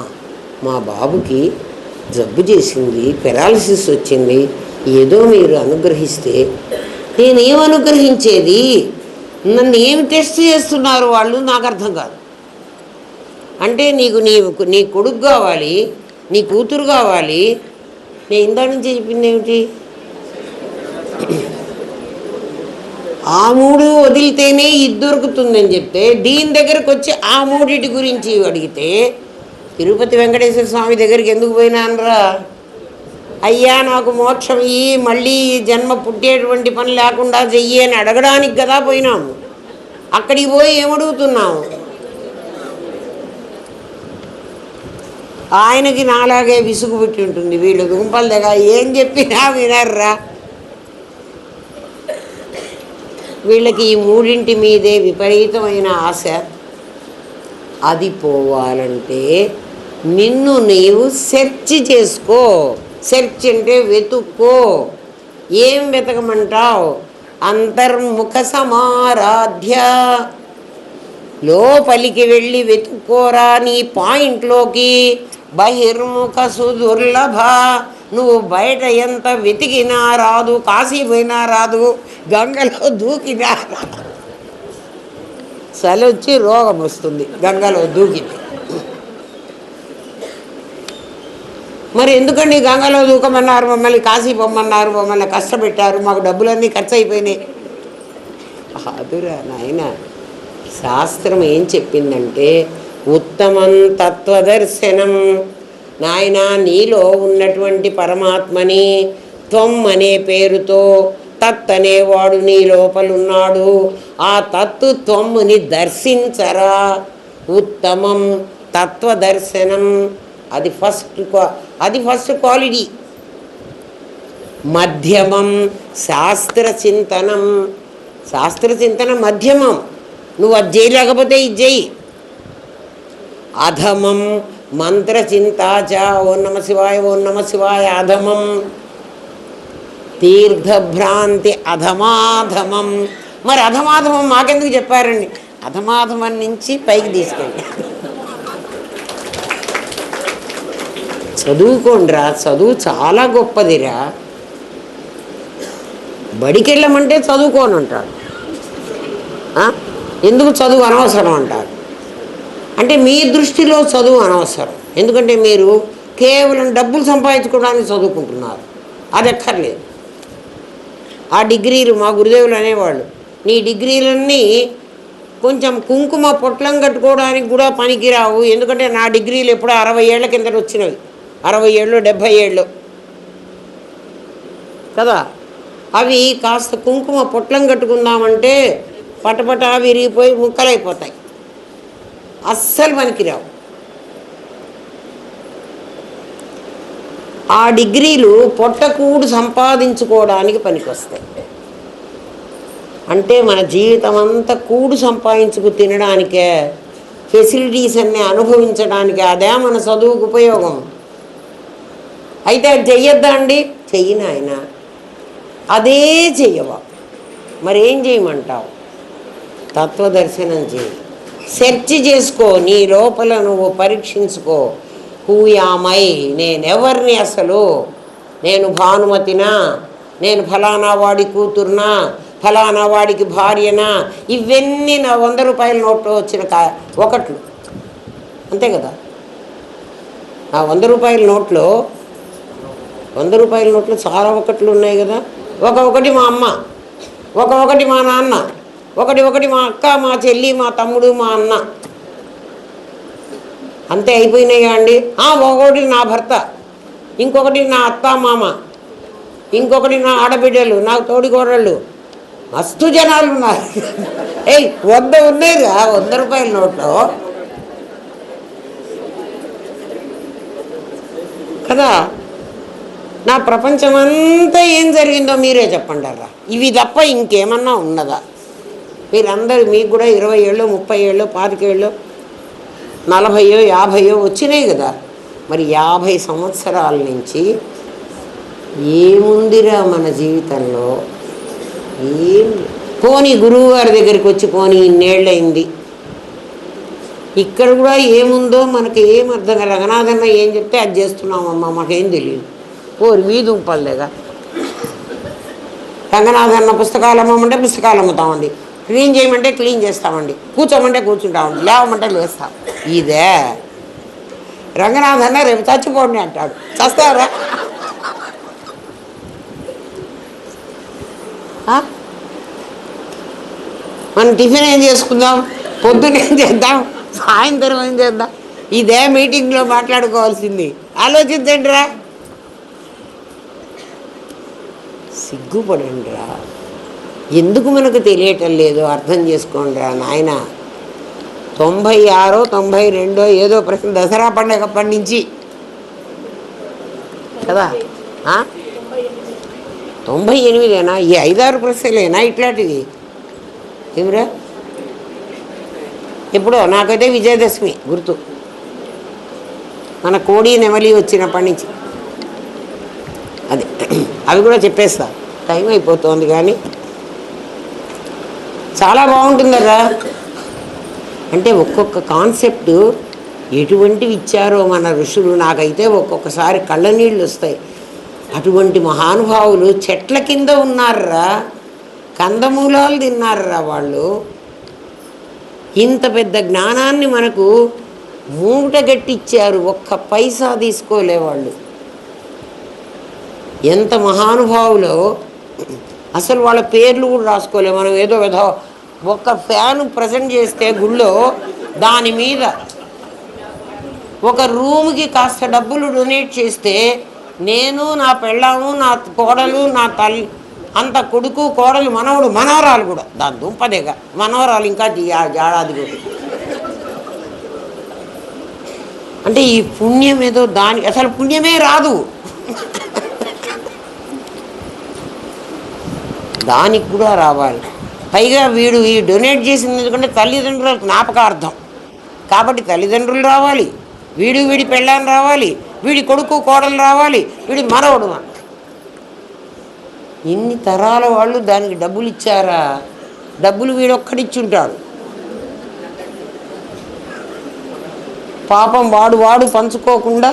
మా బాబుకి జబ్బు చేసింది, పెరాలసిస్ వచ్చింది, ఏదో మీరు అనుగ్రహిస్తే. నేనేం అనుగ్రహించేది? నన్ను ఏమి టెస్ట్ చేస్తున్నారు వాళ్ళు? నాకు అర్థం కాదు. అంటే నీ కొడుకు కావాలి, నీ కూతురు కావాలి. నేను ఇందా నుంచి చెప్పింది ఏమిటి? ఆ మూడు వదిలితేనే ఇది దొరుకుతుందని చెప్తే దీని దగ్గరకు వచ్చి ఆ మూడిటి గురించి అడిగితే తిరుపతి వెంకటేశ్వర స్వామి దగ్గరికి ఎందుకు పోయినానరా, అయ్యా నాకు మోక్షం ఇయ్యి, మళ్ళీ జన్మ పుట్టేటువంటి పని లేకుండా చెయ్యి అని అడగడానికి కదా పోయినాము. అక్కడికి పోయి ఏమడుగుతున్నాము? ఆయనకి నాలాగే విసుగు పుట్టి ఉంటుంది, వీళ్ళు దుంపల దగ్గర ఏం చెప్పినా వినర్రా. వీళ్ళకి ఈ మూడింటి మీదే విపరీతమైన ఆశ. అది పోవాలంటే నిన్ను నీవు సెర్చ్ చేసుకో. సెర్చ్ అంటే వెతుక్కో. ఏం వెతకమంటావు? అంతర్ముఖ సమారాధ్య, లోపలికి వెళ్ళి వెతుక్కోరా నీ పాయింట్లోకి. బహిర్ముఖ సుదుర్లభ, నువ్వు బయట ఎంత వెతికినా రాదు, కాశీ పోయినా రాదు, గంగలో దూకినా రాదు. చలొచ్చి రోగం వస్తుంది గంగలో దూకితే. మరి ఎందుకండి గంగలో దూకమన్నారు, మమ్మల్ని కాశీ పొమ్మన్నారు, మమ్మల్ని కష్టపెట్టారు, మాకు డబ్బులన్నీ ఖర్చు అయిపోయినాయి? అదురా నాయన, శాస్త్రం ఏం చెప్పిందంటే ఉత్తమం తత్వదర్శనం. నాయన, నీలో ఉన్నటువంటి పరమాత్మని త్వం అనే పేరుతో తత్ అనేవాడు నీ లోపలున్నాడు. ఆ తత్తు త్వమ్ముని దర్శించరా. ఉత్తమం తత్వదర్శనం, అది ఫస్ట్ క్వాలిటీ. మధ్యమం శాస్త్రచింతనం, శాస్త్రచింతన మధ్యమం. నువ్వు అది చేయలేకపోతే ఇది చెయ్యి. అధమం మంత్రచింతాచ, ఓం నమ శివాయ ఓం నమ శివాయ అధమం. తీర్థభ్రాంతి అధమాధమం. మరి అధమాధమం మాకెందుకు చెప్పారండి? అధమాధమం నుంచి పైకి తీసుకెళ్ళి చదువుకోండిరా. చదువు చాలా గొప్పదిరా. బడికి వెళ్ళమంటే చదువుకోని అంటాడు. ఎందుకు చదువు అనవసరం అంటారు. అంటే మీ దృష్టిలో చదువు అనవసరం, ఎందుకంటే మీరు కేవలం డబ్బులు సంపాదించుకోవడానికి చదువుకుంటున్నారు. అది ఎక్కర్లేదు. ఆ డిగ్రీలు మా గురుదేవులు అనేవాళ్ళు, నీ డిగ్రీలన్నీ కొంచెం కుంకుమ పొట్లం కట్టుకోవడానికి కూడా పనికిరావు. ఎందుకంటే నా డిగ్రీలు ఎప్పుడో 60 ఏళ్ల కింద వచ్చినవి, 60 ఏళ్ళు 70 ఏళ్ళు కదా. అవి కాస్త కుంకుమ పొట్లం కట్టుకుందామంటే పటపట విరిగిపోయి ముక్కలైపోతాయి, అస్సలు పనికిరావు. ఆ డిగ్రీలు పొట్టకూడు సంపాదించుకోవడానికి పనికొస్తాయి. అంటే మన జీవితం అంతా కూడు సంపాదించుకు తినడానికే, ఫెసిలిటీస్ అన్నీ అనుభవించడానికే. అదే మన చదువుకు ఉపయోగం. అయితే అది చెయ్యొద్దా అండి? చెయ్యి నాయన. అదే చెయ్యవా, మరేం చేయమంటావు? తత్వదర్శనం చేయి, సెర్చ్ చేసుకో, నీ లోపల నువ్వు పరీక్షించుకో. హూయామై, నేనెవరిని అసలు? నేను భానుమతినా? నేను ఫలానా వాడి కూతురునా? ఫలానా వాడికి భార్యనా? ఇవన్నీ నా 100 రూపాయల నోట్లో వచ్చిన ఒకట్లు అంతే కదా. ఆ 100 రూపాయల నోట్లో చాలా ఒకట్లు ఉన్నాయి కదా. ఒకటి మా అమ్మ, ఒకటి మా నాన్న, ఒకటి మా అక్క, మా చెల్లి, మా తమ్ముడు, మా అన్న, అంతే అయిపోయినాయా అండి? ఒకటి నా భర్త, ఇంకొకటి నా అత్త మామ, ఇంకొకటి నా ఆడబిడ్డలు, నాకు తోడికోడళ్ళు, మస్తు జనాలు ఉన్నారు. 100 ఉన్నాయిగా 100 రూపాయల నోట్లో కదా. నా ప్రపంచమంతా ఏం జరిగిందో మీరే చెప్పండి అలా. ఇవి తప్ప ఇంకేమన్నా ఉన్నదా? మీరందరూ, మీకు కూడా 20 ఏళ్ళు 30 ఏళ్ళు 25 ఏళ్ళు 40 50 వచ్చినాయి కదా. మరి 50 సంవత్సరాల నుంచి ఏముందిరా మన జీవితంలో? ఏం పోనీ గురువు గారి దగ్గరికి వచ్చి పోనీ ఇన్నేళ్ళయింది, ఇక్కడ కూడా ఏముందో మనకి ఏం అర్థం కాదు. రంగనాథన్న ఏం చెప్తే అది చేస్తున్నామమ్మా, మాకేం తెలియదు. ఓరి మీ దుంపలేగా. రంగనాథన్న పుస్తకాలు అమ్మమంటే పుస్తకాలు అమ్ముతామండి, క్లీన్ చేయమంటే క్లీన్ చేస్తామండి, కూర్చోమంటే కూర్చుంటామండి, లేవమంటే లేస్తాం. ఇదే రంగనాథన్న రేపు చచ్చిపోండి అంటాడు. చస్తారా? మనం టిఫిన్ ఏం చేసుకుందాం, పొద్దున్న ఏం చేద్దాం, సాయంత్రం ఏం చేద్దాం, ఇదే మీటింగ్లో మాట్లాడుకోవాల్సింది. ఆలోచించండి రా, సిగ్గుపడండి రా. ఎందుకు మనకు తెలియటం లేదు అర్థం చేసుకోండి రా నాయన. 96 92 ఏదో ప్రశ్న దసరా పండగప్పటి నుంచి కదా, 98ఏనా? ఈ 5-6 ప్రశ్నలేనా ఇట్లాంటివి? ఏమిరా ఎప్పుడో నాకైతే విజయదశమి గుర్తు, మన కోడి నెమలి వచ్చినప్పటి నుంచి. అది అవి కూడా చెప్పేస్తా, టైం అయిపోతుంది. కానీ చాలా బాగుంటుందరా. అంటే ఒక్కొక్క కాన్సెప్ట్ ఎటువంటివి ఇచ్చారో మన ఋషులు. నాకైతే ఒక్కొక్కసారి కళ్ళ నీళ్ళు వస్తాయి. అటువంటి మహానుభావులు చెట్ల కింద ఉన్నారురా, కందమూలాలు తిన్నారురా వాళ్ళు. ఇంత పెద్ద జ్ఞానాన్ని మనకు మూట గట్టిచ్చారు, ఒక్క పైసా తీసుకోలే వాళ్ళు. ఎంత మహానుభావులో అసలు వాళ్ళ పేర్లు కూడా రాసుకోలే. మనం ఏదో ఒక ఫ్యాను ప్రజెంట్ చేస్తే గుళ్ళో దాని మీద ఒక రూమ్కి కాస్త డబ్బులు డొనేట్ చేస్తే నేను, నా పెళ్ళాము, నా కోడలు, నా తల్లి, అంత కొడుకు కోడలు, మనవడు, మనవరాలు కూడా, దాని దుంపదేగా మనవరాలు ఇంకా జాడాది కూడా. అంటే ఈ పుణ్యం ఏదో దానికి అసలు పుణ్యమే రాదు, దానికి కూడా రావాలి. పైగా వీడు ఈ డొనేట్ చేసింది ఎందుకంటే తల్లిదండ్రుల జ్ఞాపకార్థం కాబట్టి తల్లిదండ్రులు రావాలి, వీడి పెళ్ళాన్ని రావాలి, వీడి కొడుకు కోడలు రావాలి, వీడి మనవడు. ఇన్ని తరాల వాళ్ళు దానికి డబ్బులు ఇచ్చారా? డబ్బులు వీడొక్కడిచ్చుంటాడు. పాపం వాడు పంచుకోకుండా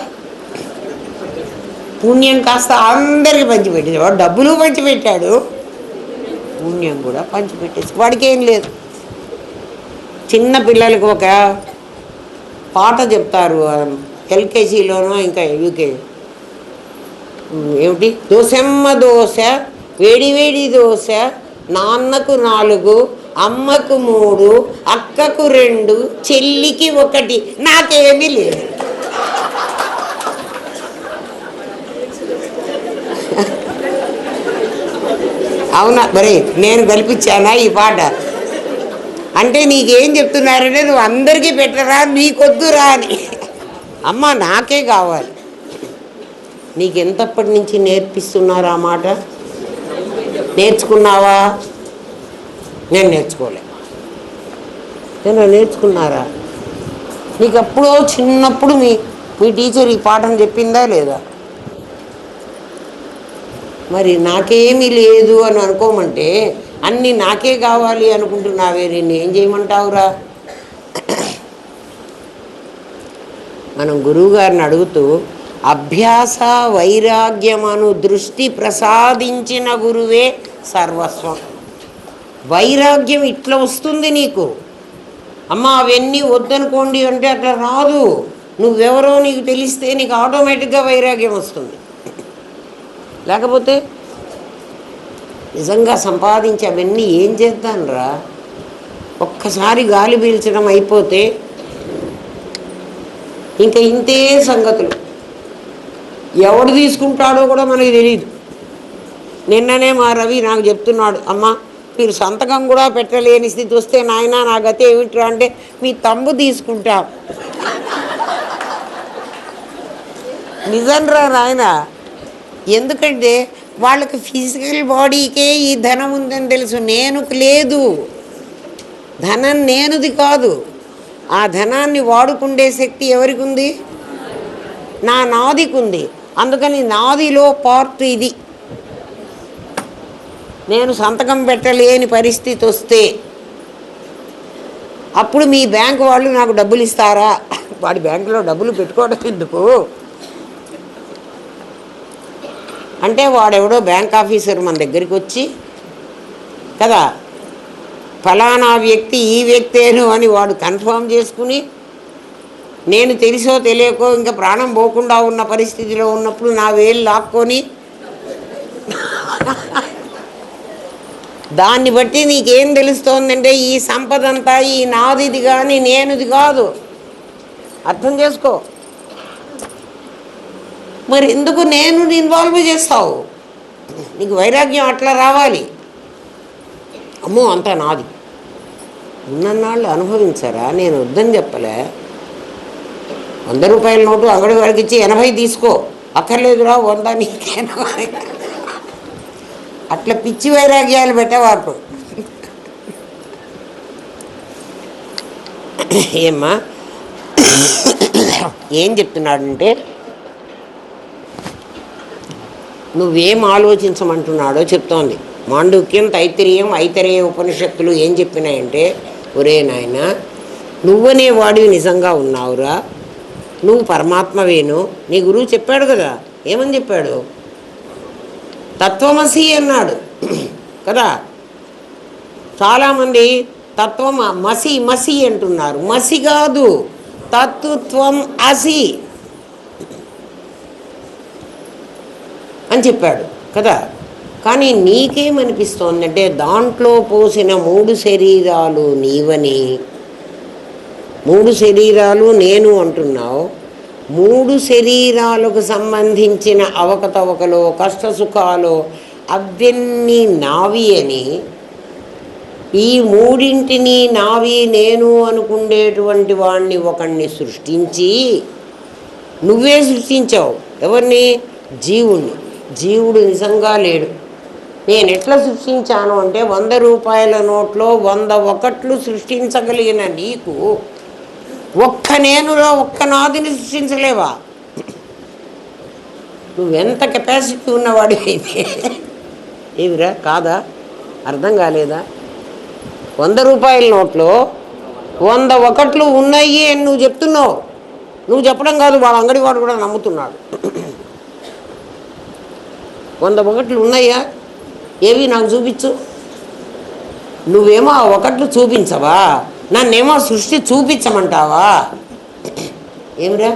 పుణ్యం కాస్త అందరికి పంచిపెట్టాడు. వాడు డబ్బులు పంచిపెట్టాడు, పుణ్యం కూడా పంచిపెట్టేసి వాడికి ఏం లేదు. చిన్న పిల్లలకి ఒక పాట చెప్తారు, ఎల్కేజీలోనో ఇంకా యూకేజీ, ఏమిటి, దోశమ్మ దోశ, వేడి దోశ, నాన్నకు 4, అమ్మకు 3, అక్కకు 2, చెల్లికి 1, నాకేమీ లేదు. అవునా? మరి నేను కల్పించానా ఈ పాట? అంటే నీకేం చెప్తున్నారంటే నువ్వు అందరికీ పెట్టరా, నీకొద్దురా అని. అమ్మ నాకే కావాలి. నీకెంతప్పటి నుంచి నేర్పిస్తున్నారు ఆ మాట? నేర్చుకున్నావా? నేను నేర్చుకోలే. నేను నేర్చుకున్నారా? నీకు అప్పుడో చిన్నప్పుడు మీ టీచర్ ఈ పాఠం చెప్పిందా లేదా? మరి నాకేమీ లేదు అని అనుకోమంటే అన్నీ నాకే కావాలి అనుకుంటున్నావే, నేను ఏం చేయమంటావురా? మనం గురువుగారిని అడుగుతూ అభ్యాస వైరాగ్యమను దృష్టి ప్రసాదించిన గురువే సర్వస్వం. వైరాగ్యం ఇట్లా వస్తుంది నీకు. అమ్మ అవన్నీ వద్దనుకోండి అంటే అట్లా రాదు. నువ్వెవరో నీకు తెలిస్తే నీకు ఆటోమేటిక్గా వైరాగ్యం వస్తుంది. లేకపోతే నిజంగా సంపాదించి అవన్నీ ఏం చేద్దాంరా? ఒక్కసారి గాలి పీల్చడం అయిపోతే ఇంకా ఇంతే సంగతులు. ఎవడు తీసుకుంటాడో కూడా మనకి తెలియదు. నిన్ననే మా రవి నాకు చెప్తున్నాడు, అమ్మ మీరు సంతకం కూడా పెట్టలేని స్థితి వస్తే నాయన నా గతి ఏమిట్రా అంటే, మీ తమ్ము తీసుకుంటాం. నిజంరా నాయన. ఎందుకంటే వాళ్ళకి ఫిజికల్ బాడీకే ఈ ధనం ఉందని తెలుసు, నేను లేదు. ధనం నేనుది కాదు. ఆ ధనాన్ని వాడుకుండే శక్తి ఎవరికి ఉంది? నాదికి ఉంది. అందుకని నాదిలో పార్ట్ ఇది. నేను సంతకం పెట్టలేని పరిస్థితి వస్తే అప్పుడు మీ బ్యాంకు వాళ్ళు నాకు డబ్బులు ఇస్తారా? వాడి బ్యాంకులో డబ్బులు పెట్టుకోవడం ఎందుకు అంటే, వాడెవడో బ్యాంక్ ఆఫీసర్ మన దగ్గరికి వచ్చి కదా ఫలానా వ్యక్తి ఈ వ్యక్తేను అని వాడు కన్ఫర్మ్ చేసుకుని, నేను తెలిసో తెలియకో ఇంకా ప్రాణం పోకుండా ఉన్న పరిస్థితిలో ఉన్నప్పుడు నా వేలు లాక్కొని దాన్ని బట్టి నీకేం తెలుస్తోందంటే ఈ సంపద అంతా ఈ నాదిది కానీ నేనుది కాదు. అర్థం చేసుకో. మరి ఎందుకు నేను ఇన్వాల్వ్ చేస్తావు? నీకు వైరాగ్యం అట్లా రావాలి. అమ్మో అంతా నాది, ఉన్నన్నాళ్ళు అనుభవించారా, నేను వద్దని చెప్పలే. 100 రూపాయల నోటు అంగడి వాడికి ఇచ్చి 80 తీసుకో, అక్కర్లేదురా 100 నీకేనా. అట్లా పిచ్చి వైరాగ్యాలు పెట్టేవారు. ఏమ్మా ఏం చెప్తున్నాడంటే, నువ్వేం ఆలోచించమంటున్నాడో చెప్తోంది. మాండూక్యం, తైత్తిరీయం, ఐతరేయ ఉపనిషత్తులు ఏం చెప్పినాయంటే, ఒరే నాయన, నువ్వనే వాడివి నిజంగా ఉన్నావురా, నువ్వు పరమాత్మవేను. నీ గురువు చెప్పాడు కదా, ఏమని చెప్పాడు? తత్వమసి అన్నాడు కదా. చాలామంది తత్వం మసి మసి అంటున్నారు. మసి కాదు, తత్వం అసి అని చెప్పాడు కదా. కానీ నీకేమనిపిస్తోందంటే దాంట్లో పోసిన 3 శరీరాలు నీవని, 3 శరీరాలు నేను అంటున్నావు. 3 శరీరాలకు సంబంధించిన అవకతవకలో కష్టసుఖాలు అవన్నీ నావి అని, ఈ 3ంటిని నావి నేను అనుకుండేటువంటి వాణ్ణి ఒకణ్ణి సృష్టించి, నువ్వే సృష్టించావు. ఎవరిని? జీవుణ్ణి. జీవుడు నిజంగా లేడు. నేను ఎట్లా సృష్టించాను అంటే, 100 రూపాయల నోట్లో 101 సృష్టించగలిగిన నీకు ఒక్క నేనులో ఒక్క నాదిని సృష్టించలేవా? నువ్వెంత కెపాసిటీ ఉన్నవాడి అయితే ఏమిరా, కాదా? అర్థం కాలేదా? 100 రూపాయల నోట్లో 101 ఉన్నాయి అని నువ్వు చెప్తున్నావు. నువ్వు చెప్పడం కాదు, వాళ్ళ అంగడి వాడు కూడా నమ్ముతున్నాడు. 101 ఉన్నాయా? ఏవి నాకు చూపించు. నువ్వేమో ఆ 1 చూపించవా, నన్నేమో సృష్టి చూపించమంటావా? ఏమిరా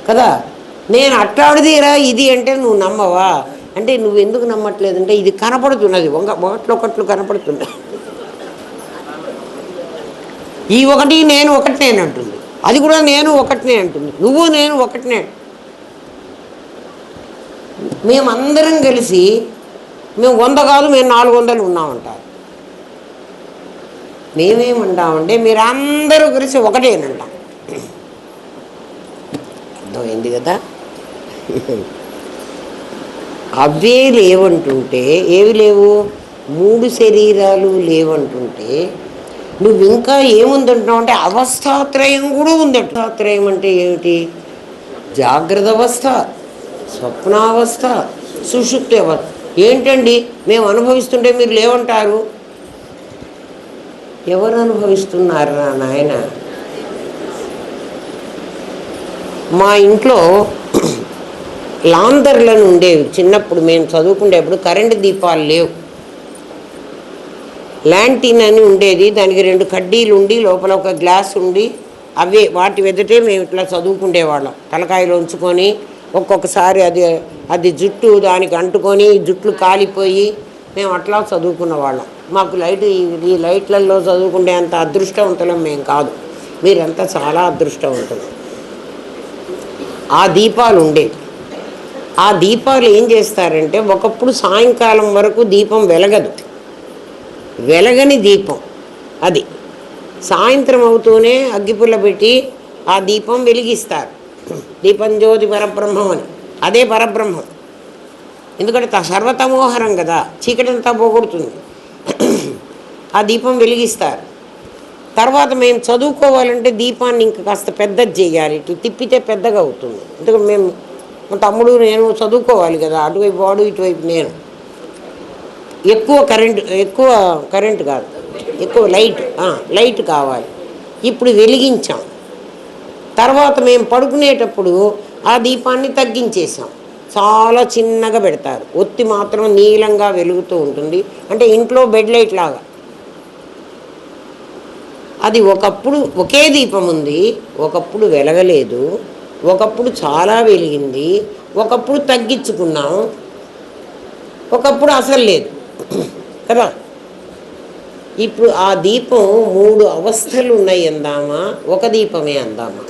కదా. నేను అట్లాడిదిరా ఇది అంటే నువ్వు నమ్మవా? అంటే నువ్వు ఎందుకు నమ్మట్లేదంటే, ఇది కనపడుతున్నది, 1 కనపడుతున్నాయి. ఈ 1 నేను 1 అంటుంది, అది కూడా నేను 1 అంటుంది, నువ్వు నేను 1. మేమందరం కలిసి మేము 100 కాదు, మేము 400 ఉన్నామంటారు. మేమేమంటామంటే మీరు అందరూ కలిసి 1 అర్థమైంది కదా. అవే లేవంటుంటే, ఏవి లేవు? 3 శరీరాలు లేవంటుంటే నువ్వు ఇంకా ఏముందంటున్నావు అంటే అవస్థాత్రయం కూడా ఉంది. అవస్థాత్రయం అంటే ఏమిటి? జాగ్రత్త అవస్థ, స్వప్నావస్థ, సుషుప్తి అవస్థ. ఏంటండి మేము అనుభవిస్తుంటే మీరు లేవంటారు? ఎవరు అనుభవిస్తున్నారు రా నాయన? మా ఇంట్లో లాంతర్లను ఉండేవి చిన్నప్పుడు, మేము చదువుకునేప్పుడు. కరెంటు దీపాలు లేవు, ల్యాంటిన్ అని ఉండేది. దానికి 2 కడ్డీలు ఉండి లోపల ఒక గ్లాస్ ఉండి, అవే వాటి ఎదుటే మేము ఇట్లా చదువుకునేవాళ్ళం. తలకాయలు ఉంచుకొని ఒక్కొక్కసారి అది జుట్టు దానికి అంటుకొని జుట్లు కాలిపోయి మేము అట్లా చదువుకున్న వాళ్ళం. మాకు ఈ లైట్లలో చదువుకునే అంత అదృష్టవంతులం మేము కాదు, మీరంతా చాలా అదృష్టవంతులు. ఆ దీపాలు ఉండేవి. ఆ దీపాలు ఏం చేస్తారంటే, ఒకప్పుడు సాయంకాలం వరకు దీపం వెలగదు, వెలగని దీపం అది. సాయంత్రం అవుతూనే అగ్గిపుల్ల పెట్టి ఆ దీపం వెలిగిస్తారు. దీపం జ్యోతి పరబ్రహ్మం అని, అదే పరబ్రహ్మం. ఎందుకంటే సర్వతమోహరం కదా, చీకటంతా పోగొడుతుంది. ఆ దీపం వెలిగిస్తారు. తర్వాత మేము చదువుకోవాలంటే దీపాన్ని ఇంకా కాస్త పెద్దది చేయాలి, ఇట్లా తిప్పితే పెద్దగా అవుతుంది. ఎందుకంటే మేము, మా తమ్ముడు నేను చదువుకోవాలి కదా, అటువైపు వాడు ఇటువైపు నేను. ఎక్కువ కరెంటు కాదు, ఎక్కువ లైట్ కావాలి. ఇప్పుడు వెలిగించాం. తర్వాత మేము పడుకునేటప్పుడు ఆ దీపాన్ని తగ్గించేసాం, చాలా చిన్నగా పెడతారు. ఒత్తి మాత్రం నీలంగా వెలుగుతూ ఉంటుంది, అంటే ఇంట్లో బెడ్ లైట్ లాగా. అది ఒకప్పుడు ఒకే దీపం ఉంది, ఒకప్పుడు వెలగలేదు, ఒకప్పుడు చాలా వెలిగింది, ఒకప్పుడు తగ్గించుకున్నాం, ఒకప్పుడు అసలు లేదు. కదా. ఇప్పుడు ఆ దీపం 3 అవస్థలు ఉన్నాయి అందామా, ఒక దీపమే అందామా?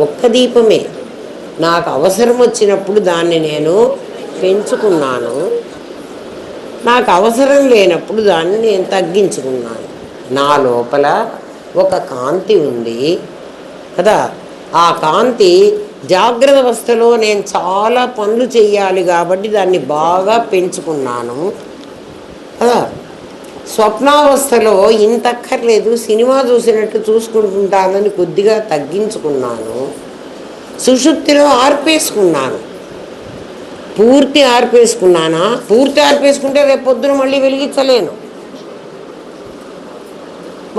ఒక్క దీపమే. నాకు అవసరం వచ్చినప్పుడు దాన్ని నేను పెంచుకున్నాను, నాకు అవసరం లేనప్పుడు దాన్ని నేను తగ్గించుకున్నాను. నా లోపల ఒక కాంతి ఉంది కదా. ఆ కాంతి జాగ్రత్త అవస్థలో నేను చాలా పనులు చేయాలి కాబట్టి దాన్ని బాగా పెంచుకున్నాను కదా. స్వప్నావస్థలో ఇంత అక్కర్లేదు, సినిమా చూసినట్టు చూసుకుంటుంటానని కొద్దిగా తగ్గించుకున్నాను. సుషుప్తిలో ఆర్పేసుకున్నాను. పూర్తి ఆర్పేసుకున్నానా? పూర్తి ఆర్పేసుకుంటే రేపు పొద్దున మళ్ళీ వెలిగించలేను.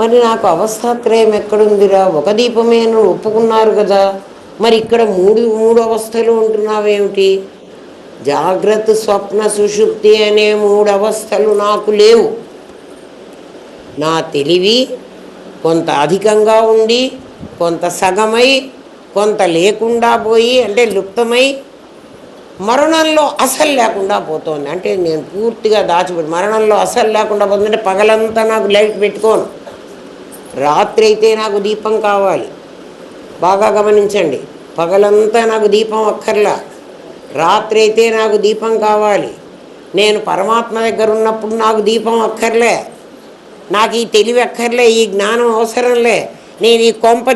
మరి నాకు అవస్థాత్రయం ఎక్కడుందిరా? ఒక దీపమేను ఒప్పుకున్నారు కదా, మరి ఇక్కడ మూడు అవస్థలు ఉంటున్నావేమిటి? జాగ్రత్త, స్వప్న, సుషుప్తి అనే 3 అవస్థలు నాకు లేవు. నా తెలివి కొంత అధికంగా ఉండి, కొంత సగమై, కొంత లేకుండా పోయి, అంటే లుప్తమై, మరణంలో అసలు లేకుండా పోతుంది. అంటే నేను పూర్తిగా దాచిపెట్టి మరణంలో అసలు లేకుండా పోతుందంటే పగలంతా నాకు లైట్ పెట్టుకోను, రాత్రి అయితే నాకు దీపం కావాలి. బాగా గమనించండి, పగలంతా నాకు దీపం అక్కర్లా, రాత్రి అయితే నాకు దీపం కావాలి. నేను పరమాత్మ దగ్గర ఉన్నప్పుడు నాకు దీపం అక్కర్లే, నాకు ఈ తెలివి అక్కర్లే, ఈ జ్ఞానం అవసరంలే. నేను ఈ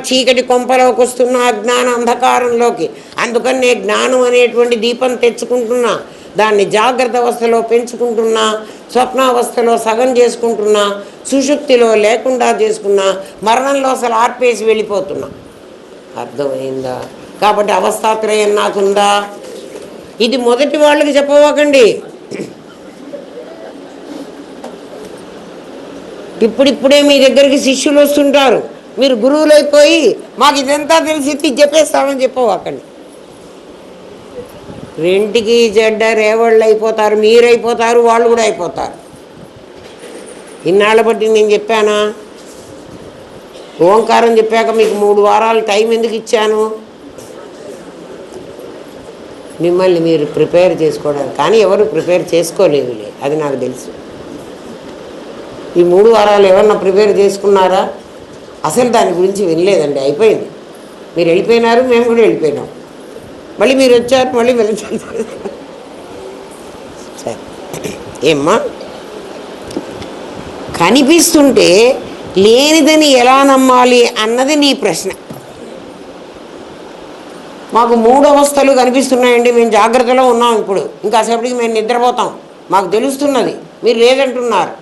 చీకటి కొంపలోకి వస్తున్నా, అజ్ఞాన అంధకారంలోకి. అందుకని నేను జ్ఞానం అనేటువంటి దీపం తెచ్చుకుంటున్నా, దాన్ని జాగ్రత్త అవస్థలో పెంచుకుంటున్నా, స్వప్నావస్థలో సగం చేసుకుంటున్నా, సుషుప్తిలో లేకుండా చేసుకున్నా, మరణంలో అసలు ఆర్పేసి వెళ్ళిపోతున్నా. అర్థమైందా? కాబట్టి అవస్థాత్రయం నాకుందా? ఇది మొదటి వాళ్ళకి చెప్పవాకండి. ఇప్పుడిప్పుడే మీ దగ్గరికి శిష్యులు వస్తుంటారు, మీరు గురువులైపోయి మాకు ఇదంతా తెలిసి చెప్పేస్తామని చెప్పవాకండి. రెంటికి చెడ్డ రేవాళ్ళు అయిపోతారు, మీరైపోతారు, వాళ్ళు కూడా అయిపోతారు. ఇన్నాళ్ళ బట్టి నేను చెప్పానా? ఓంకారం చెప్పాక మీకు 3 వారాలు టైం ఎందుకు ఇచ్చాను? మిమ్మల్ని మీరు ప్రిపేర్ చేసుకోవడానికి. కానీ ఎవరు ప్రిపేర్ చేసుకోలేదులే, అది నాకు తెలుసు. ఈ 3 వారాలు ఎవరన్నా ప్రిపేర్ చేసుకున్నారా? అసలు దాని గురించి వినలేదండి, అయిపోయింది. మీరు వెళ్ళిపోయినారు, మేము కూడా వెళ్ళిపోయినాం. మళ్ళీ మీరు వచ్చారు, మళ్ళీ వెళ్ళిపోయారు. సరే ఏమ్మా, కనిపిస్తుంటే లేనిదని ఎలా నమ్మాలి అన్నది నీ ప్రశ్న. మాకు 3 అవస్థలు కనిపిస్తున్నాయండి, మేము జాగ్రత్తలో ఉన్నాం. ఇప్పుడు ఇంకాసేపటికి మేము నిద్రపోతాం, మాకు తెలుస్తున్నది, మీరు లేదంటున్నారు.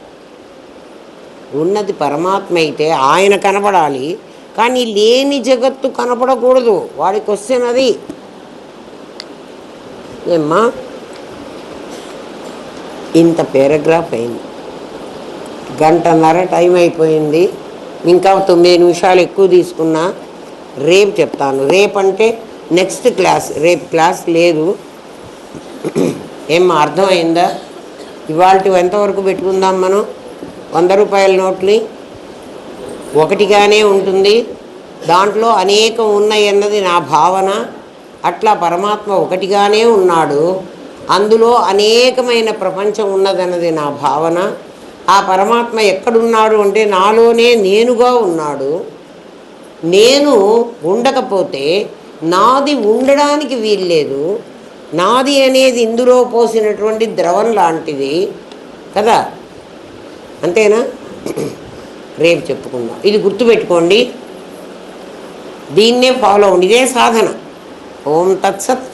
ఉన్నది పరమాత్మ అయితే ఆయన కనపడాలి, కానీ లేని జగత్తు కనపడకూడదు. వాడి క్వశ్చన్ అది. ఏమ్మా, ఇంత పారాగ్రాఫ్ అయింది, 1.5 గంట టైం అయిపోయింది. ఇంకా 9 నిమిషాలు ఎక్కువ తీసుకున్నా. రేపు చెప్తాను. రేపంటే నెక్స్ట్ క్లాస్, రేపు క్లాస్ లేదు. ఏమ్మా, అర్థమైందా? ఇవాళ ఎంతవరకు పెట్టుకుందాం మనం? 100 రూపాయల నోట్ని ఒకటిగానే ఉంటుంది, దాంట్లో అనేకం ఉన్నాయన్నది నా భావన. అట్లా పరమాత్మ ఒకటిగానే ఉన్నాడు, అందులో అనేకమైన ప్రపంచం ఉన్నదన్నది నా భావన. ఆ పరమాత్మ ఎక్కడున్నాడు అంటే నాలోనే నేనుగా ఉన్నాడు. నేను ఉండకపోతే నాది ఉండడానికి వీల్లేదు. నాది అనేది ఇందులో పోసినటువంటి ద్రవం లాంటిది కదా, అంతేనా? రేపు చెప్పుకుందాం. ఇది గుర్తుపెట్టుకోండి, దీన్నే ఫాలో అవ్వండి, ఇదే సాధన. ఓం తత్సత్.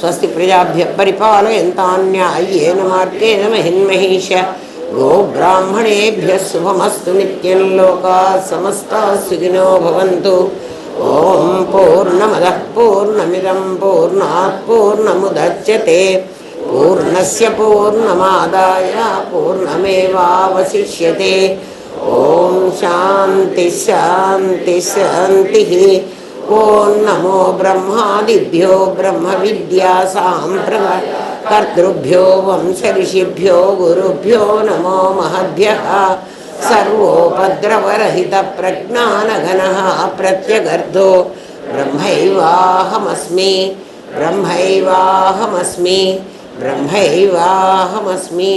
స్వస్తి ప్రజాభ్య పరిపాలయంతాన్యాయేన మార్గేణ మహిన్మహీష గో బ్రాహ్మణేభ్య శుభమస్తు నిత్యం. లోకా సమస్తా సుఖినో భవంతు. ఓం పూర్ణమదః పూర్ణమిదం పూర్ణాత్ పూర్ణముదచ్యతే పూర్ణస్య పూర్ణమాదాయ పూర్ణమేవావశిష్యతే. ఓం శాంతి శాంతి శాంతి. ఓం నమో బ్రహ్మాదిభ్యో బ్రహ్మ విద్యా సాంప్రదాయ కర్తృభ్యో వంశ ఋషిభ్యో గురుభ్యో నమో మహద్భ్యః. సర్వోపద్రవరహిత ప్రజ్ఞానఘనః ప్రత్యగర్ధో బ్రహ్మైవాహమస్మి బ్రహ్మైవాహమస్మి బ్రహ్మైవాహమస్మి.